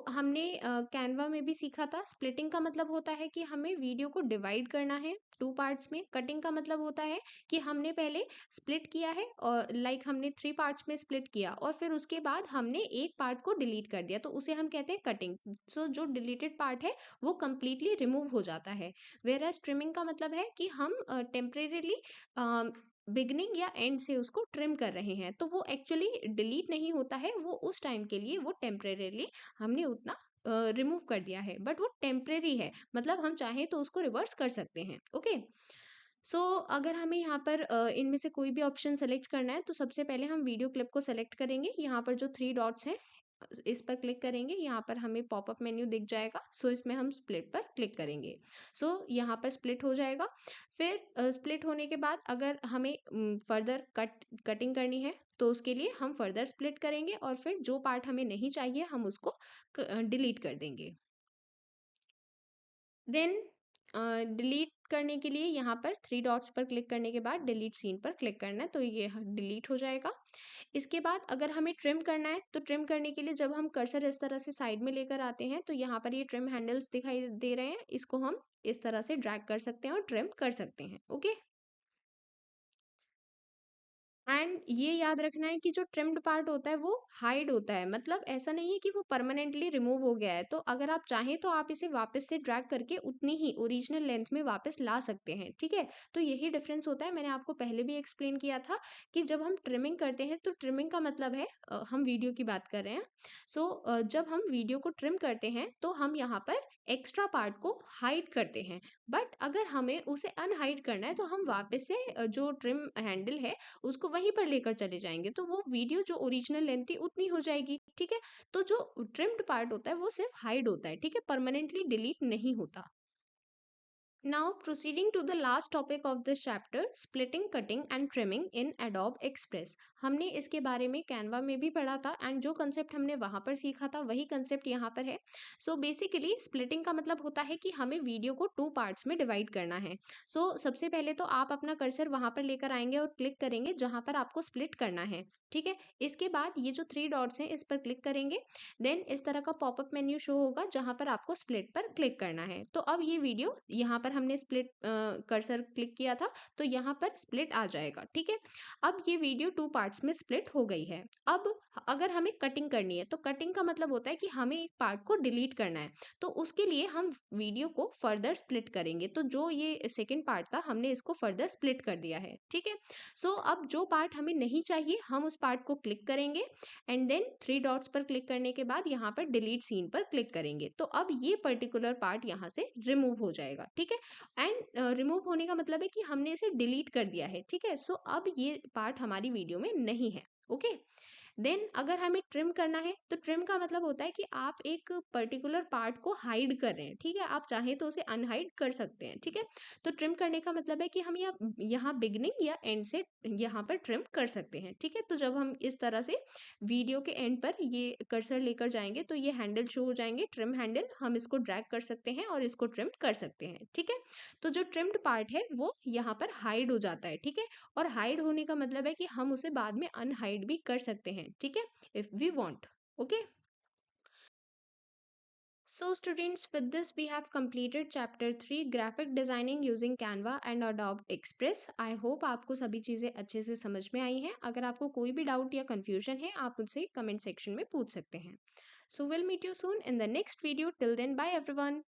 हमने कैनवा में भी सीखा था। स्प्लिटिंग का मतलब होता है कि हमें वीडियो को डिवाइड करना है टू पार्ट्स में। कटिंग का मतलब होता है कि हमने पहले स्प्लिट किया है और लाइक हमने थ्री पार्ट्स में स्प्लिट किया और फिर उसके बाद हमने एक पार्ट को डिलीट कर दिया तो उसे हम कहते हैं कटिंग। जो डिलीटेड पार्ट है वो कंप्लीटली रिमूव हो जाता है। वेयर एज ट्रिमिंग का मतलब है कि हम टेम्परेरीली बिगनिंग या एंड से उसको ट्रिम कर रहे हैं तो वो एक्चुअली डिलीट नहीं होता है, वो उस टाइम के लिए वो टेम्परेरीली हमने उतना रिमूव कर दिया है बट वो टेम्परेरी है, मतलब हम चाहें तो उसको रिवर्स कर सकते हैं। ओके, अगर हमें यहाँ पर इनमें से कोई भी ऑप्शन सेलेक्ट करना है तो सबसे पहले हम वीडियो क्लिप को सेलेक्ट करेंगे। यहाँ पर जो 3 डॉट्स हैं इस पर क्लिक करेंगे, यहाँ पर हमें पॉपअप मेन्यू दिख जाएगा। इसमें हम स्प्लिट पर क्लिक करेंगे। यहाँ पर स्प्लिट हो जाएगा। फिर स्प्लिट होने के बाद अगर हमें फर्दर कटिंग करनी है तो उसके लिए हम फर्दर स्प्लिट करेंगे और फिर जो पार्ट हमें नहीं चाहिए हम उसको डिलीट कर देंगे। देन डिलीट करने के लिए यहाँ पर 3 डॉट्स पर क्लिक करने के बाद डिलीट सीन पर क्लिक करना है, तो ये डिलीट हो जाएगा। इसके बाद अगर हमें ट्रिम करना है तो ट्रिम करने के लिए जब हम कर्सर इस तरह से साइड में लेकर आते हैं तो यहाँ पर ये ट्रिम हैंडल्स दिखाई दे रहे हैं, इसको हम इस तरह से ड्रैग कर सकते हैं और ट्रिम कर सकते हैं। ओके, एंड ये याद रखना है कि जो ट्रिम्ड पार्ट होता है वो हाइड होता है, मतलब ऐसा नहीं है कि वो परमानेंटली रिमूव हो गया है। तो अगर आप चाहें तो आप इसे वापस से ड्रैग करके उतनी ही ओरिजिनल लेंथ में वापस ला सकते हैं, ठीक है। तो यही डिफरेंस होता है। मैंने आपको पहले भी एक्सप्लेन किया था कि जब हम ट्रिमिंग करते हैं तो ट्रिमिंग का मतलब है हम वीडियो की बात कर रहे हैं। जब हम वीडियो को ट्रिम करते हैं तो हम यहाँ पर एक्स्ट्रा पार्ट को हाइड करते हैं, बट अगर हमें उसे अनहाइड करना है तो हम वापस से जो ट्रिम हैंडल है उसको वहीं पर लेकर चले जाएंगे, तो वो वीडियो जो ओरिजिनल लेंथ थी उतनी हो जाएगी, ठीक है। तो जो ट्रिम्ड पार्ट होता है वो सिर्फ हाइड होता है, ठीक है, परमानेंटली डिलीट नहीं होता। Now proceeding to the last topic of this chapter, splitting, cutting and trimming in Adobe Express। हमने इसके बारे में कैनवा में भी पढ़ा था एंड जो कंसेप्ट हमने वहां पर सीखा था वही कंसेप्ट यहाँ पर है। बेसिकली स्प्लिटिंग का मतलब होता है कि हमें वीडियो को 2 पार्ट्स में डिवाइड करना है। सबसे पहले तो आप अपना कर्सर वहां पर लेकर आएंगे और क्लिक करेंगे जहां पर आपको स्प्लिट करना है, ठीक है। इसके बाद ये जो 3 डॉट्स हैं इस पर क्लिक करेंगे। देन इस तरह का पॉपअप मेन्यू शो होगा जहां पर आपको स्प्लिट पर क्लिक करना है। तो अब ये वीडियो यहाँ पर हमने स्प्लिट कर्सर क्लिक किया था तो यहाँ पर स्प्लिट आ जाएगा, ठीक है। अब ये वीडियो 2 पार्ट्स में स्प्लिट हो गई है। अब अगर हमें कटिंग करनी है तो कटिंग का मतलब होता है कि हमें एक पार्ट को डिलीट करना है, तो उसके लिए हम वीडियो को फर्दर स्प्लिट करेंगे। तो जो ये सेकेंड पार्ट था हमने इसको फर्दर स्प्लिट कर दिया है, ठीक है। अब जो पार्ट हमें नहीं चाहिए हम उस पार्ट को क्लिक करेंगे एंड देन 3 डॉट्स पर क्लिक करने के बाद यहाँ पर डिलीट सीन पर क्लिक करेंगे, तो अब ये पर्टिकुलर पार्ट यहाँ से रिमूव हो जाएगा, ठीक है। एंड रिमूव होने का मतलब है कि हमने इसे डिलीट कर दिया है, ठीक है। अब ये पार्ट हमारी वीडियो में नहीं है। ओके, देन अगर हमें ट्रिम करना है तो ट्रिम का मतलब होता है कि आप एक पर्टिकुलर पार्ट को हाइड कर रहे हैं, ठीक है। आप चाहें तो उसे अनहाइड कर सकते हैं, ठीक है। तो ट्रिम करने का मतलब है कि हम यहाँ बिगनिंग या एंड से यहाँ पर ट्रिम कर सकते हैं, ठीक है। तो जब हम इस तरह से वीडियो के एंड पर ये कर्सर लेकर जाएंगे तो ये हैंडल शो हो जाएंगे, ट्रिम हैंडल, हम इसको ड्रैग कर सकते हैं और इसको ट्रिम कर सकते हैं, ठीक है। तो जो ट्रिम्ड पार्ट है वो यहाँ पर हाइड हो जाता है, ठीक है। और हाइड होने का मतलब है कि हम उसे बाद में अनहाइड भी कर सकते हैं, ठीक है, if we want. Okay, so students, with this we have completed chapter 3 graphic designing using Canva and Adobe Express. I hope आपको सभी चीज़ें अच्छे से समझ में आई हैं। अगर आपको कोई भी डाउट या कंफ्यूजन है आप मुझसे कमेंट सेक्शन में पूछ सकते हैं। So we'll meet you soon in the next video. Till then, bye everyone.